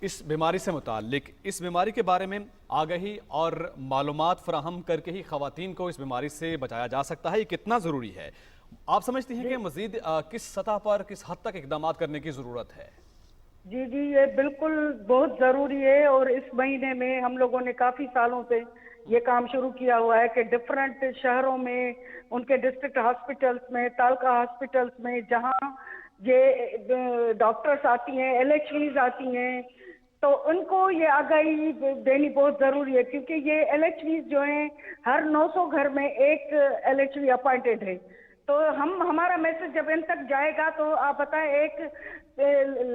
اس بیماری سے متعلق، اس بیماری کے بارے میں آگاہی اور معلومات فراہم کر کے ہی خواتین کو اس بیماری سے بچایا جا سکتا ہے، یہ کتنا ضروری ہے؟ آپ سمجھتی ہیں کہ مزید کس سطح پر، کس حد تک اقدامات کرنے کی ضرورت ہے؟
جی یہ بالکل بہت ضروری ہے، اور اس مہینے میں ہم لوگوں نے کافی سالوں سے ये काम शुरू किया हुआ है कि डिफरेंट शहरों में, उनके डिस्ट्रिक्ट हॉस्पिटल्स में, तालका हॉस्पिटल्स में, जहां ये डॉक्टर्स आती हैं, LHVs आती हैं, तो उनको ये आगाही देनी बहुत ज़रूरी है, क्योंकि ये LHVs जो हैं हर 900 घर में एक LHV अपॉइंटेड है। तो हमारा मैसेज जब इन तक जाएगा, तो आप बताएं, एक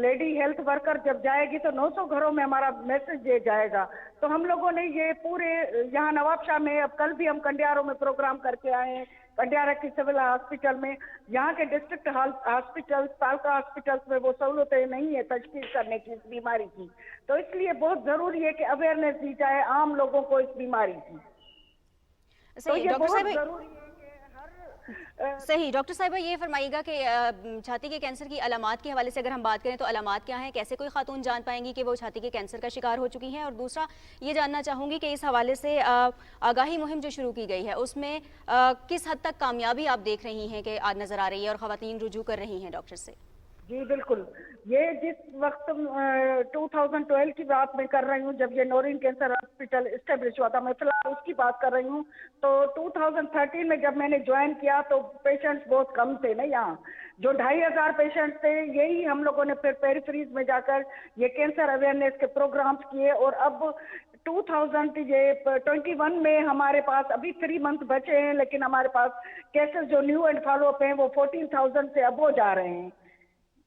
लेडी हेल्थ वर्कर जब जाएगी तो 900 घरों में हमारा मैसेज ये जाएगा। तो हम लोगों ने ये पूरे यहाँ नवाबशाह में, अब कल भी हम कंडियारों में प्रोग्राम करके आए हैं, कंडियारा की सिविल हॉस्पिटल में, यहाँ के डिस्ट्रिक्ट हॉस्पिटल्स, तालका हॉस्पिटल्स में वो सहूलतें नहीं है तशखीस करने की इस बीमारी की। तो इसलिए बहुत ज़रूरी है कि अवेयरनेस दी जाए आम लोगों को इस बीमारी की। तो ये बहुत ज़रूरी है।
सही। डॉक्टर साहिबा, ये फरमाइएगा कि छाती के कैंसर की अलामात के हवाले से अगर हम बात करें तो अलामात क्या हैं, कैसे कोई खातून जान पाएंगी कि वो छाती के कैंसर का शिकार हो चुकी हैं? और दूसरा ये जानना चाहूँगी कि इस हवाले से आगाही मुहिम जो शुरू की गई है उसमें किस हद तक कामयाबी आप देख रही हैं कि आज नज़र आ रही है और ख़वातीन रुजू कर रही हैं डॉक्टर से?
जी बिल्कुल, ये जिस वक्त 2012 की बात मैं कर रही हूँ, जब ये नौरीन कैंसर हॉस्पिटल इस्टेब्लिश हुआ था, मैं फिलहाल उसकी बात कर रही हूँ। तो 2013 में जब मैंने ज्वाइन किया तो पेशेंट्स बहुत कम थे ना, यहाँ जो 2500 पेशेंट्स थे, यही हम लोगों ने फिर पेरिफेरीज में जाकर ये कैंसर अवेयरनेस के प्रोग्राम्स किए। और अब 2021 में हमारे पास अभी 3 मंथ बचे हैं, लेकिन हमारे पास केसेस जो न्यू एंड फॉलोअप हैं वो 14,000 से अबो जा रहे हैं,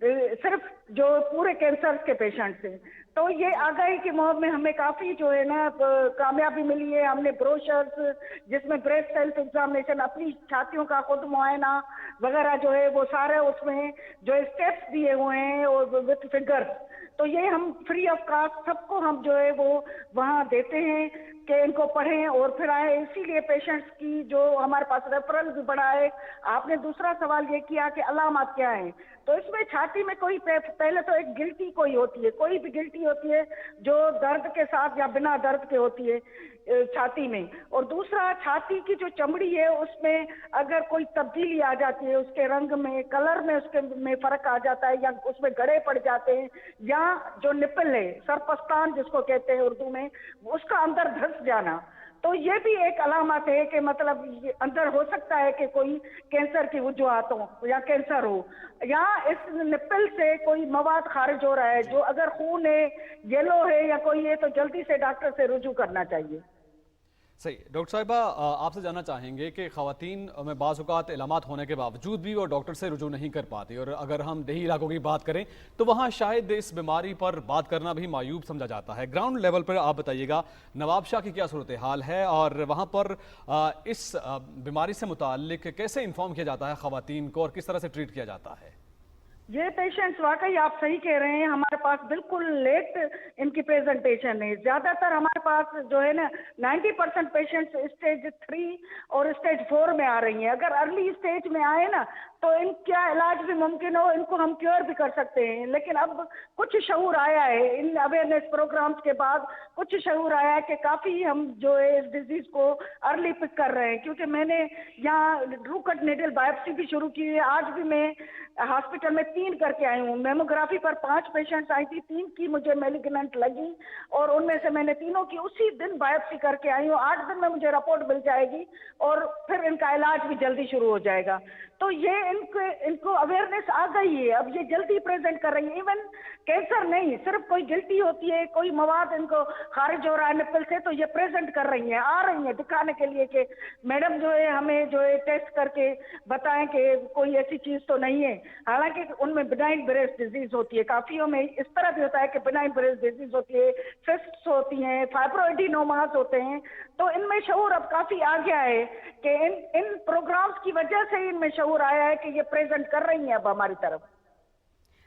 सिर्फ जो पूरे कैंसर के पेशेंट्स हैं। तो ये आगाही की मुहिम में हमें काफ़ी जो है ना कामयाबी मिली है। हमने ब्रोशर्स जिसमें ब्रेस्ट सेल्फ एग्जामिनेशन, अपनी छातियों का खुद मुआयना वगैरह जो है वो सारे उसमें जो स्टेप्स दिए हुए हैं और विथ फिगर्स, तो ये हम फ्री ऑफ कास्ट सबको हम जो है वो वहाँ देते हैं कि इनको पढ़ें और फिर आए। इसीलिए पेशेंट्स की जो हमारे पास रेफरल भी बढ़ा है। आपने दूसरा सवाल ये किया कि अलामत क्या है, तो इसमें छाती में कोई पहले तो एक गिल्टी कोई होती है, कोई भी गिल्टी होती है जो दर्द के साथ या बिना दर्द के होती है छाती में। और दूसरा, छाती की जो चमड़ी है उसमें अगर कोई तब्दीली आ जाती है, उसके रंग में, कलर में, उसके में फर्क आ जाता है, या उसमें गड़े पड़ जाते हैं, या जो निपल है, सरपस्तान जिसको कहते हैं उर्दू में, उसका अंदर धंस जाना, तो ये भी एक अलामत है कि मतलब ये अंदर हो सकता है कि कोई कैंसर की वजूहात हो या कैंसर हो, या इस निपल से कोई मवाद खारिज हो रहा है जो अगर खून है, येलो है या कोई है, तो जल्दी से डॉक्टर से रुजू करना चाहिए।
सही। डॉक्टर साहिबा, आपसे जानना चाहेंगे कि ख़वातीन में बाज़ औक़ात इलामात होने के बावजूद भी वो डॉक्टर से रुजू नहीं कर पाती, और अगर हम देही इलाकों की बात करें तो वहाँ शायद इस बीमारी पर बात करना भी मायूब समझा जाता है। ग्राउंड लेवल पर आप बताइएगा नवाबशाह की क्या सूरत हाल है, और वहाँ पर इस बीमारी से मुताल्लिक कैसे इन्फॉर्म किया जाता है ख़वातीन को और किस तरह से ट्रीट किया जाता है?
ये पेशेंट्स वाकई आप सही कह रहे हैं, हमारे पास बिल्कुल लेट इनकी प्रेजेंटेशन है। ज़्यादातर हमारे पास जो है ना 90% पेशेंट्स स्टेज 3 और स्टेज 4 में आ रही हैं। अगर अर्ली स्टेज में आए ना तो इनका इलाज भी मुमकिन हो, इनको हम क्योर भी कर सकते हैं। लेकिन अब कुछ शऊर आया है इन अवेयरनेस प्रोग्राम्स के बाद, कुछ शऊर आया है कि काफ़ी हम जो है इस डिजीज़ को अर्ली पिक कर रहे हैं। क्योंकि मैंने यहाँ रूकट नीडल बायोप्सी भी शुरू की है। आज भी मैं हॉस्पिटल में 3 करके आई हूँ। मेमोग्राफी पर 5 पेशेंट्स आई थी, 3 की मुझे मैलिग्नेंट लगी और उनमें से मैंने तीनों की उसी दिन बायोप्सी करके आई हूँ। 8 दिन में मुझे रिपोर्ट मिल जाएगी और फिर इनका इलाज भी जल्दी शुरू हो जाएगा। तो ये इनको अवेयरनेस आ गई है, अब ये जल्दी प्रेजेंट कर रही है। इवन कैंसर नहीं, सिर्फ कोई गिल्टी होती है, कोई मवाद इनको खारिज हो रहा है निप्पल से, तो ये प्रेजेंट कर रही हैं, आ रही हैं दिखाने के लिए कि मैडम जो है हमें जो है टेस्ट करके बताएं कि कोई ऐसी चीज़ तो नहीं है। हालांकि उनमें बिनाइन ब्रेस्ट डिजीज होती है, काफियों में इस तरह भी होता है कि बिनाइन ब्रेस्ट डिजीज होती है, सिस्ट्स होती हैं, फाइब्रोएडिनोमास होते हैं। तो इनमें शऊर अब काफी आ गया है कि इन प्रोग्राम्स की वजह से इनमें शऊर आया है कि ये प्रेजेंट कर रही हैं अब हमारी तरफ।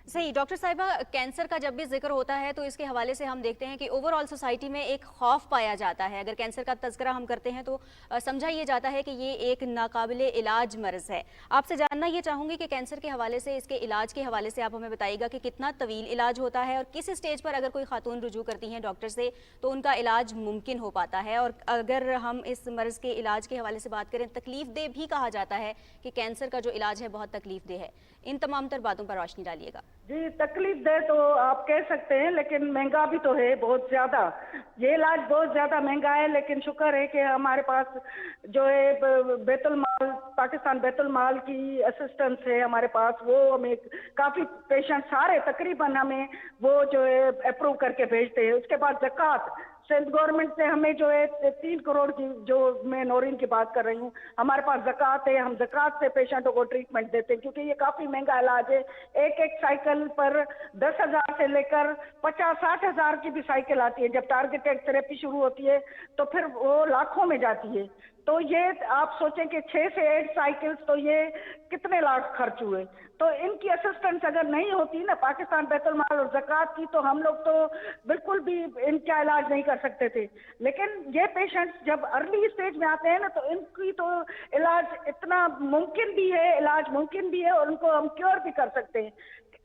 सही। डॉक्टर साहिबा, कैंसर का जब भी जिक्र होता है तो इसके हवाले से हम देखते हैं कि ओवरऑल सोसाइटी में एक खौफ पाया जाता है। अगर कैंसर का तज़किरा हम करते हैं तो समझा ये जाता है कि ये एक नाकाबिले इलाज मर्ज़ है। आपसे जानना ये चाहूँगी कि कैंसर के हवाले से, इसके इलाज के हवाले से आप हमें बताइएगा कि कितना तवील इलाज होता है और किस स्टेज पर अगर कोई खातून रुजू करती हैं डॉक्टर से तो उनका इलाज मुमकिन हो पाता है। और अगर हम इस मर्ज़ के इलाज के हवाले से बात करें, तकलीफ़ दे भी कहा जाता है कि कैंसर का जो इलाज है बहुत तकलीफ़ दे है। इन तमाम तर बातों पर रोशनी डालिएगा।
जी, तकलीफ दे तो आप कह सकते हैं, लेकिन महंगा भी तो है बहुत ज़्यादा। ये इलाज बहुत ज़्यादा महंगा है, लेकिन शुक्र है कि हमारे पास जो है बैतुल माल, पाकिस्तान बैतुल माल की असिस्टेंस है हमारे पास, वो हमें काफ़ी पेशेंट सारे तकरीबन हमें वो जो है अप्रूव करके भेजते हैं। उसके बाद ज़कात सेंट्रल गवर्नमेंट से हमें जो है 3 करोड़ की, जो मैं नौरीन की बात कर रही हूँ, हमारे पास ज़कात है, हम ज़कात से पेशेंटों को ट्रीटमेंट देते हैं, क्योंकि ये काफ़ी महंगा इलाज है। एक साइकिल पर 10,000 से लेकर 50-60 हज़ार की भी साइकिल आती है। जब टारगेटेड थेरेपी शुरू होती है तो फिर वो लाखों में जाती है। तो ये आप सोचें कि 6 से 8 साइकिल्स, तो ये कितने लाख खर्च हुए। तो इनकी असिस्टेंस अगर नहीं होती ना पाकिस्तान बैतुल माल और ज़कात की, तो हम लोग तो बिल्कुल भी इनका इलाज नहीं कर सकते थे। लेकिन ये पेशेंट्स जब अर्ली स्टेज में आते हैं ना, तो इनकी तो इलाज इतना मुमकिन भी है, इलाज मुमकिन भी है, और उनको हम क्योर भी कर सकते हैं।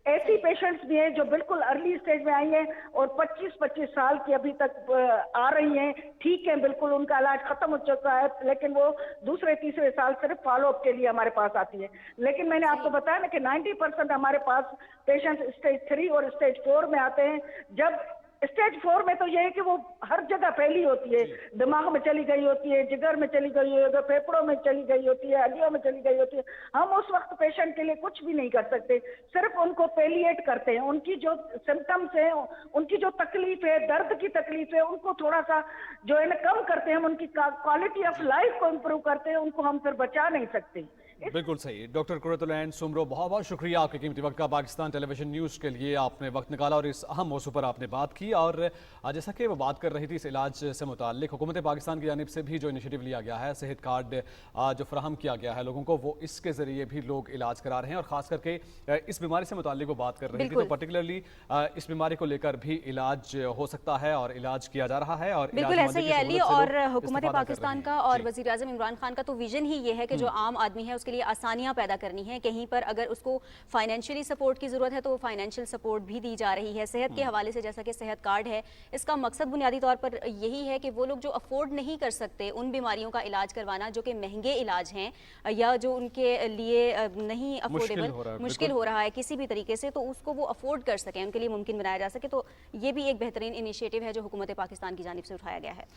ऐसी पेशेंट्स भी हैं जो बिल्कुल अर्ली स्टेज में आई हैं और 25-25 साल की अभी तक आ रही हैं, ठीक है, बिल्कुल उनका इलाज खत्म हो चुका है, लेकिन वो दूसरे तीसरे साल सिर्फ फॉलोअप के लिए हमारे पास आती है। लेकिन मैंने आपको बताया ना कि 90% हमारे पास पेशेंट्स स्टेज 3 और स्टेज 4 में आते हैं। जब स्टेज 4 में तो ये है कि वो हर जगह फैली होती है, दिमाग में चली गई होती है, जिगर में चली गई होती है, फेफड़ों में चली गई होती है, हड्डियों में चली गई होती है। हम उस वक्त पेशेंट के लिए कुछ भी नहीं कर सकते, सिर्फ उनको पेलिएट करते हैं। उनकी जो सिम्टम्स हैं, उनकी जो तकलीफ है, दर्द की तकलीफ है, उनको थोड़ा सा जो है ना कम करते हैं, हम उनकी क्वालिटी ऑफ लाइफ को इम्प्रूव करते हैं, उनको हम फिर बचा नहीं सकते।
बिल्कुल सही। डॉक्टर कुर्रतुल ऐन सुमरो, बहुत बहुत शुक्रिया आपके कीमती वक्त का पाकिस्तान टेलीविजन न्यूज़ के लिए। आपने वक्त निकाला और इस अहम मौजू पर आपने बात की। और जैसा कि वो बात कर रही थी इस इलाज से मुताल्लिक, हुकूमत पाकिस्तान की जानिब से भी जो इनिशिएटिव लिया गया है, सेहत कार्ड जो फराहम किया गया है लोगों को, वो इसके ज़रिए भी लोग इलाज करा रहे हैं। और ख़ास करके इस बीमारी से मुताल्लिक वो बात कर रही थी, तो पर्टिकुलरली इस बीमारी को लेकर भी इलाज हो सकता है और इलाज किया जा रहा है। और
बिल्कुल ऐसे ही अली, और हुकूमत पाकिस्तान का और वज़ीर आज़म इमरान खान का तो विजन ही ये है कि जो आम आदमी है उसके लिए आसानियाँ पैदा करनी है। कहीं पर अगर उसको फाइनेंशियली सपोर्ट की ज़रूरत है तो वो फाइनेंशियल सपोर्ट भी दी जा रही है। सेहत के हवाले से जैसा कि सेहत कार्ड है, इसका मकसद बुनियादी तौर पर यही है कि वो लोग जो अफोर्ड नहीं कर सकते उन बीमारियों का इलाज करवाना जो कि महंगे इलाज हैं या जो उनके लिए नहीं अफोर्डेबल, मुश्किल हो रहा है किसी भी तरीके से, तो उसको वो अफोर्ड कर सकें, उनके लिए मुमकिन बनाया जा सके। तो ये भी एक बेहतरीन इनिशिएटिव है जो हुकूमत पाकिस्तान की जानिब से उठाया गया है।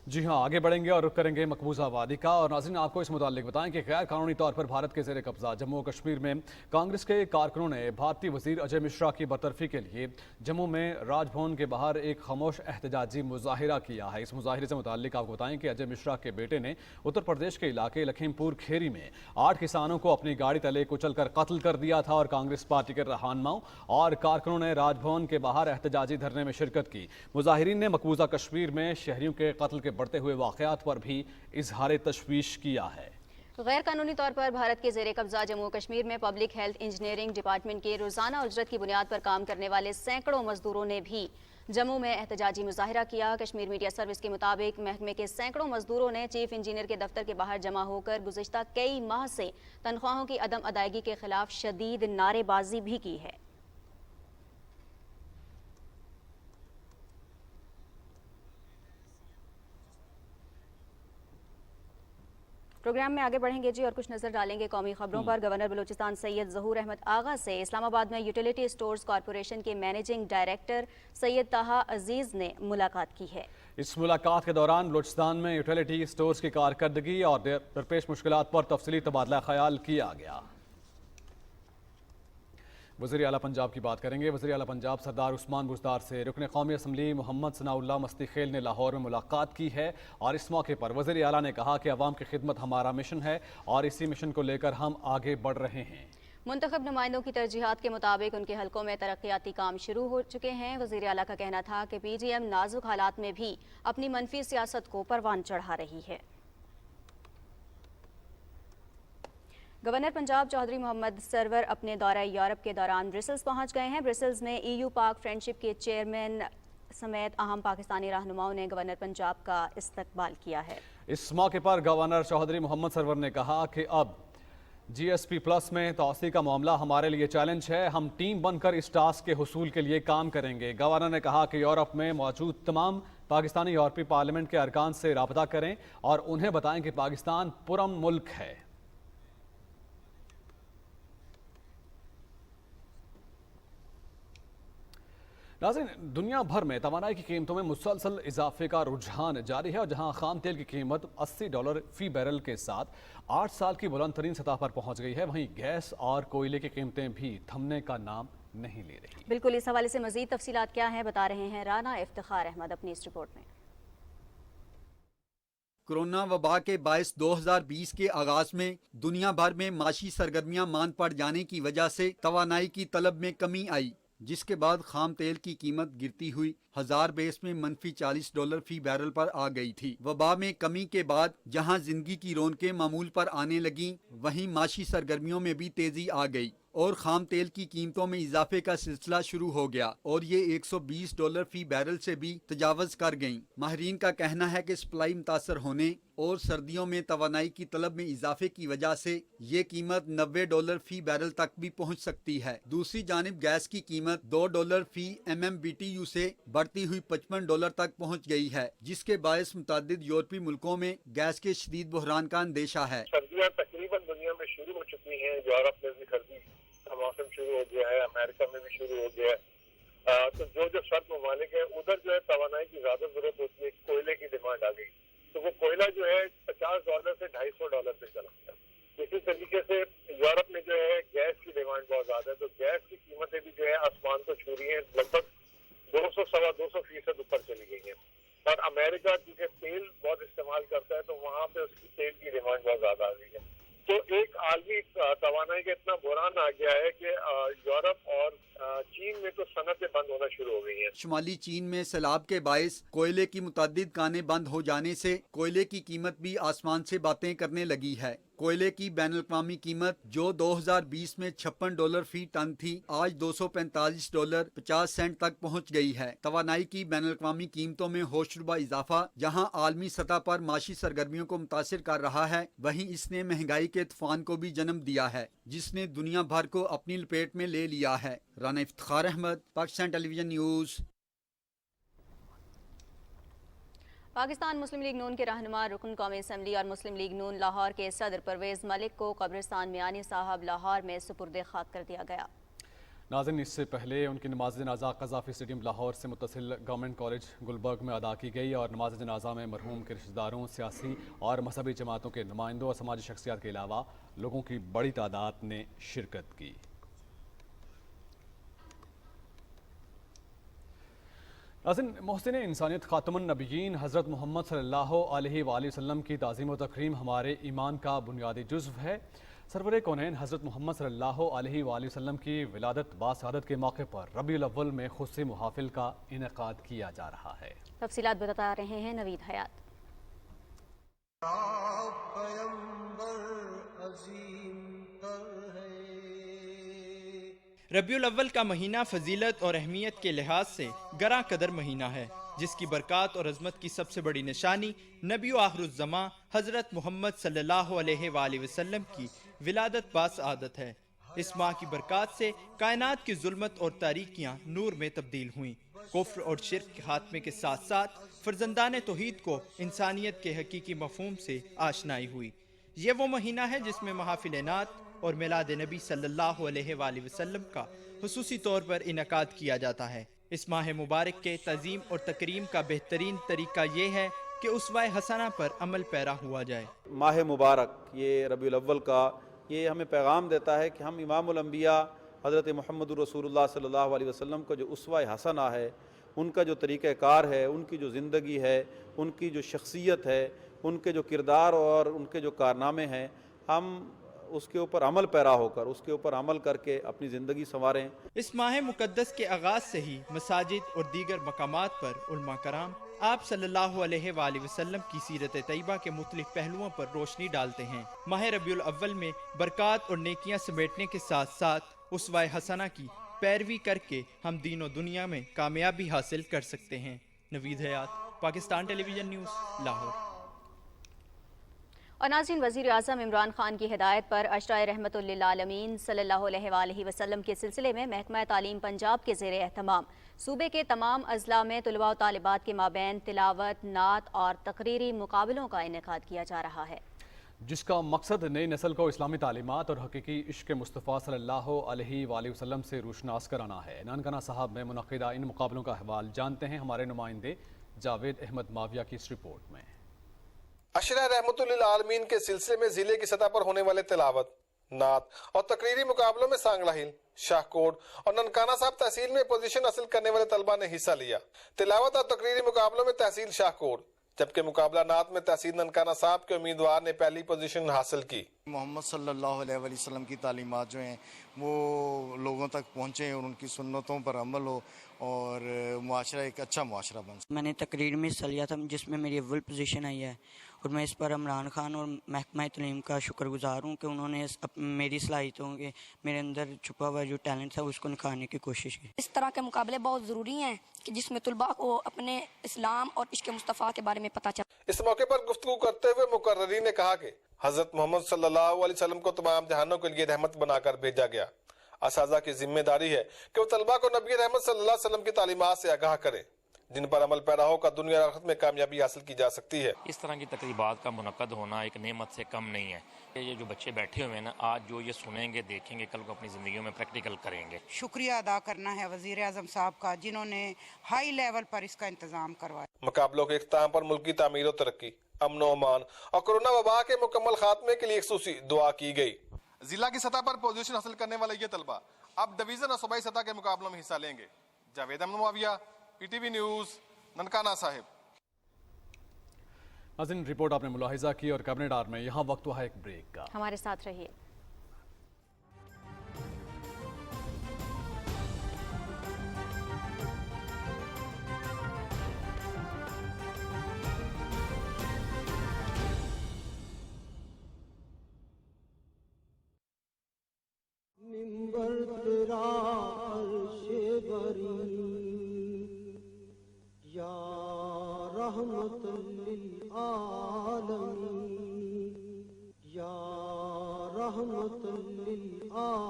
जी हाँ, आगे बढ़ेंगे और रुख करेंगे मकबूजा वादी का। और नाज़रीन, आपको इस मुताल्लिक बताएं कि गैर कानूनी तौर पर भारत के ज़ेर कब्जा जम्मू और कश्मीर में कांग्रेस के कारकुनों ने भारतीय वज़ीर अजय मिश्रा की बरतरफी के लिए जम्मू में राजभवन के बाहर एक खामोश एहतजाजी मुजाहिरा किया है। इस मुजाहिरे से मुताल्लिक आपको बताएं कि अजय मिश्रा के बेटे ने उत्तर प्रदेश के इलाके लखीमपुर खेरी में 8 किसानों को अपनी गाड़ी तले कुचलकर कत्ल कर दिया था। और कांग्रेस पार्टी के रहनुमाओं और कारकुनों ने राजभवन के बाहर एहतजाजी धरने में शिरकत की। मुजाहिरीन ने मकबूजा कश्मीर में शहरियों के कत्ल के बढ़ते हुए वाक़यात पर भी इजहार तशवीश किया है।
गैर कानूनी तौर पर भारत के ज़ेरे कब्जा जम्मू कश्मीर में पब्लिक हेल्थ इंजीनियरिंग डिपार्टमेंट के रोज़ाना उजरत की बुनियाद पर काम करने वाले सैकड़ों मजदूरों ने भी जम्मू में एहतजाजी मुजाहिरा किया। कश्मीर मीडिया सर्विस के मुताबिक महकमे के सैकड़ों मजदूरों ने चीफ इंजीनियर के दफ्तर के बाहर जमा होकर गुज़िश्ता कई माह से तनख्वाहों की अदम अदायगी के खिलाफ शदीद नारेबाजी भी की है। प्रोग्राम में आगे बढ़ेंगे जी और कुछ नजर डालेंगे कौमी खबरों पर। गवर्नर बलूचिस्तान सैयद ज़हूर अहमद आगा से इस्लामाबाद में यूटिलिटी स्टोर्स कॉरपोरेशन के मैनेजिंग डायरेक्टर सैयद ताहा अजीज़ ने मुलाकात की है।
इस मुलाकात के दौरान बलूचिस्तान में यूटिलिटी स्टोर्स की कारकर्दगी और दरपेश मुश्किलात पर तफसीली तबादला ख्याल किया गया। वज़ीर आला पंजाब की बात करेंगे। वज़ीर आला पंजाब सरदार उस्मान बुज़दार से रुकन कौमी असम्बली मोहम्मद सनाउल्लाह मस्तीखेल ने लाहौर में मुलाकात की है। और इस मौके पर वज़ीर आला ने कहा कि अवाम की खिदमत हमारा मिशन है और इसी मिशन को लेकर हम आगे बढ़ रहे हैं।
मुंतखब नुमाइंदों की तरजीहात के मुताबिक उनके हलकों में तरक्याती काम शुरू हो चुके हैं। वज़ीर आला का कहना था कि PGM नाजुक हालात में भी अपनी मनफी सियासत को परवान चढ़ा रही है। गवर्नर पंजाब चौधरी मोहम्मद सरवर अपने दौरा यूरोप के दौरान ब्रसेल्स पहुंच गए हैं। ब्रसेल्स में EU पाक फ्रेंडशिप के चेयरमैन समेत अहम पाकिस्तानी रहनुमाओं ने गवर्नर पंजाब का इस्तकबाल किया है।
इस मौके पर गवर्नर चौधरी मोहम्मद सरवर ने कहा कि अब GSP+ में तोसी का मामला हमारे लिए चैलेंज है। हम टीम बनकर इस टास्क के हुसूल के लिए काम करेंगे। गवर्नर ने कहा कि यूरोप में मौजूद तमाम पाकिस्तानी यूरोपीय पार्लियामेंट के अरकान से राबता करें और उन्हें बताएं कि पाकिस्तान पुरअमन मुल्क है। नाज़रीन, दुनिया भर में तवानाई की कीमतों में मुसलसल इजाफे का रुझान जारी है और जहां खाम तेल की कीमत $80 फी बैरल के साथ 8 साल की बुलंद तरीन सतह पर पहुंच गई है, वहीं गैस और कोयले की कीमतें भी थमने का नाम नहीं ले रही।
बिल्कुल, इस हवाले से मजीद तफसीलात क्या हैं बता रहे हैं राना इफ्तिखार अहमद अपनी इस रिपोर्ट में।
कोरोना वबा के बायस 2020 के आगाज में दुनिया भर में माशी सरगर्मियां मांद पड़ जाने की वजह से तवानाई की तलब में कमी आई, जिसके बाद खाम तेल की कीमत गिरती हुई 1000 बेस में मनफी $40 फी बैरल पर आ गई थी। वबा में कमी के बाद जहां जिंदगी की रौनकें मामूल पर आने लगीं, वहीं माशी सरगर्मियों में भी तेजी आ गई और खाम तेल की कीमतों में इजाफे का सिलसिला शुरू हो गया और ये $120 फी बैरल से भी तजावज कर गईं। माहरीन का कहना है कि सप्लाई मुतासर होने और सर्दियों में तवानाई की तलब में इजाफे की वजह से ये कीमत $90 फी बैरल तक भी पहुंच सकती है। दूसरी जानिब गैस की कीमत $2 फी MMBTU से बढ़ती हुई $55 तक पहुंच गई है, जिसके बायस मुतअद्दिद यूरोपीय मुल्कों में गैस के शदीद बहरान का अंदेशा है।
सर्दियाँ तकरीबन दुनिया में शुरू हो चुकी हैं, यूरोप में भी सर्दी का मौसम शुरू हो गया है, अमेरिका में भी शुरू हो गया है। तो जो सर्द ममालिक है उधर जो है तवानाई की ज्यादा जरूरत होती है, कोयले की डिमांड आ गई, तो वो कोयला जो है $50 से $250 पे चला गया। इसी तरीके से यूरोप में जो है गैस की डिमांड बहुत ज्यादा है, तो गैस की कीमतें भी जो है आसमान को छू रही है, लगभग 200-250% ऊपर चली गई है। और अमेरिका क्योंकि तेल बहुत इस्तेमाल करता है तो वहाँ पे उसकी तेल की डिमांड बहुत ज्यादा आ गई है। तो एक आलमी तवानाई का इतना बुरान आ गया है कि यूरोप और चीन में तो सनतें बंद होना शुरू हो गई हैं।
शुमाली चीन में सैलाब के बायस कोयले की मुतअद्दिद कानें बंद हो जाने से कोयले की कीमत भी आसमान से बातें करने लगी है। कोयले की बैनुल-अक़वामी कीमत जो 2020 में $56 फी टन थी, आज $245.50 तक पहुंच गई है। तवानाई की बैनुल-अक़वामी कीमतों में होशरुबा इजाफा जहां आलमी सतह पर माशी सरगर्मियों को मुतासिर कर रहा है, वहीं इसने महंगाई के तूफान को भी जन्म दिया है, जिसने दुनिया भर को अपनी लपेट में ले लिया है। Rana Iftikhar Ahmad, Pakistan television news.
पाकिस्तान मुस्लिम लीग नून के रहनुमा रुकन कौमी असम्बली और मुस्लिम लीग नून लाहौर के सदर परवेज़ मलिक को कब्रिस्तान मियानी साहब लाहौर में सुपुर्द खाक कर दिया गया।
नाज़रीन, इससे पहले उनकी नमाज जनाजा क़ज़ाफ़ी स्टेडियम लाहौर से मुत्तसिल गवर्नमेंट कॉलेज गुलबर्ग में अदा की गई और नमाज जनाजा में मरहूम के रिश्तेदारों, सियासी और मजहबी जमातों के नुमाइंदों और समाजी शख्सियात के अलावा लोगों की बड़ी तादाद ने शिरकत की। मोहसिन इंसानियत खातमुन नबीयीन हज़रत मोहम्मद सल्लल्लाहु अलैहि वसल्लम की ताज़ीम व तकरीम हमारे ईमान का बुनियादी जुज़्व है। सरवरे कौनैन हज़रत मोहम्मद सल्लल्लाहु अलैहि वसल्लम की विलादत बासआदत के मौके पर रबीउल अव्वल में खुसूसी मुहाफिल का इनेकाद किया जा रहा है।
तफसीलात बता रहे हैं नवीद हयात।
रबीउल अव्वल का महीना फजीलत और अहमियत के लिहाज से गरा कदर महीना है, जिसकी बरक़ात और अज़मत की सबसे बड़ी निशानी नबी आखिरुज़्ज़मा हज़रत मोहम्मद सल्लल्लाहु अलैहि वसल्लम की विलादत बासआदत है। इस माह की बरक़ात से कायनात की जुल्मत और तारीकियाँ नूर में तब्दील हुईं। कुफ्र और शिर्क के खात्मे के साथ साथ फ़र्जंदान तौहीद को इंसानियत के हकीकी मफ़हूम से आशनाई हुई। ये वो महीना है जिसमें महाफिल नात और मिलाद नबी सल्लल्लाहु अलैहि वसल्लम का खुसूसी तौर पर इनकाद किया जाता है। इस माह मुबारक के तज़ीम और तकरीम का बेहतरीन तरीका ये है कि उसवाए हसना पर अमल पैरा हुआ जाए।
माह मुबारक ये रबीउल अव्वल का ये हमें पैगाम देता है कि हम इमामुल अंबिया हज़रत मुहम्मदुर रसूलुल्लाह सल्लल्लाहु अलैहि वसल्लम का जो उसवाए हसना है, उनका जो तरीक़ाकार है, उनकी जो ज़िंदगी है, उनकी जो शख्सियत है, उनके जो किरदार और उनके जो कारनामे हैं, हम उसके ऊपर अमल पैरा होकर उसके ऊपर अमल करके अपनी ज़िंदगी संवारें।
इस माह मुकद्दस के आगाज़ से ही मसाजिद और दीगर मकामात पर उलमा कराम आप सल्लल्लाहु अलैहि वसल्लम की सीरत तैयबा के मुख्तलिफ पहलुओं पर रोशनी डालते हैं। माह रबीउल अव्वल में बरक़ात और नेकियां समेटने के साथ साथ उसवाए हसना की पैरवी करके हम दीन और दुनिया में कामयाबी हासिल कर सकते हैं। नवीद हयात, पाकिस्तान टेलीविजन न्यूज़, लाहौर।
और नाज़रीन, वज़ीर आज़म इमरान खान की हिदायत पर अशराए रहमतुल लिल आलमीन सल्लल्लाहु अलैहि वसल्लम के सिलसिले में महकमा तालीम पंजाब के ज़ेरे एहतमाम सूबे के तमाम अज़ला में तुलबा और तालिबात के माबैन तिलावत, नात और तकरीरी मुकाबलों का इनेकाद किया जा रहा है।
جس کا مقصد نئی نسل کو اسلامی تعلیمات اور حقیقی عشق مصطفیٰ صلی اللہ علیہ وآلہ وسلم سے روشناس کرانا ہے۔ نانکانہ صاحب میں منعقدہ ان مقابلوں کا احوال جانتے ہیں ہمارے نمائندے جاوید احمد ماویہ کی اس رپورٹ میں۔
عشرہ رحمت للعالمین کے سلسلے میں ضلع کی سطح پر ہونے والے تلاوت، نعت اور تقریری مقابلوں میں سانگلہ ہل، شاہ کوٹ اور ننکانہ صاحب تحصیل میں پوزیشن حاصل کرنے والے طلبہ نے حصہ لیا۔ تلاوت اور تقریری مقابلوں میں تحصیل شاہ کوٹ، جبکہ مقابلہ نعت میں تحصیل ننکانہ صاحب کے امیدوار نے پہلی پوزیشن حاصل کی۔
محمد صلی اللہ علیہ وسلم کی تعلیمات جو ہیں وہ لوگوں تک پہنچیں اور ان کی سنتوں پر عمل ہو اور معاشرہ ایک اچھا معاشرہ بن سکے۔
میں نے تقریر میں حصہ لیا تھا جس میں میری اول پوزیشن آئی ہے اور میں اس پر عمران خان اور محکمہ تعلیم کا شکر گزار ہوں کہ انہوں نے میری صلاحیتوں کے میرے اندر چھپا ہوا جو ٹیلنٹ تھا اس کو نکھارنے کی کوشش کی۔
اس طرح کے مقابلے بہت ضروری ہیں کہ جس میں طلباء کو اپنے اسلام اور عشق مصطفیٰ کے بارے میں پتہ چلے۔
اس موقع پر گفتگو کرتے ہوئے مقررین نے کہا کہ حضرت محمد صلی اللہ علیہ وسلم کو تمام جہانوں کے لیے رحمت بنا کر بھیجا گیا۔ اساتذہ کی ذمہ داری ہے کہ وہ طلباء کو نبی رحمت صلی اللہ علیہ وسلم کی تعلیمات سے آگاہ کریں جن پر عمل پیرا ہو کر دنیا اور آخرت میں کامیابی حاصل کی جا سکتی ہے۔
اس طرح کی تقریبات کا منعقد ہونا ایک نعمت سے کم نہیں ہے۔ یہ جو بچے بیٹھے ہوئے ہیں نا، آج جو یہ سنیں گے دیکھیں گے، کل کو اپنی زندگیوں میں پریکٹیکل کریں گے۔
شکریہ ادا کرنا ہے وزیر اعظم صاحب کا جنہوں نے ہائی لیول پر اس کا انتظام کروایا۔
مقابلوں کے اختتام پر ملک کی تعمیر و ترقی، امن و امان اور کورونا وبا کے مکمل خاتمے کے لیے خصوصی دعا کی گئی۔ ضلع کی سطح پر پوزیشن حاصل کرنے والے یہ طلبہ اب ڈویژن اور صوبائی سطح کے مقابلوں میں حصہ لیں گے۔ Javed Ahmad Muawiya, P T V news, Nankana Sahib.
ناظرین، رپورٹ آپ نے ملاحظہ کی اور کیبنٹ آر میں یہاں وقت ہوا ہے ایک بریک کا۔
ہمارے ساتھ رہیے۔
منبر تیرا عرش بری یا رحمت للعالمین یا رحمت للعالمین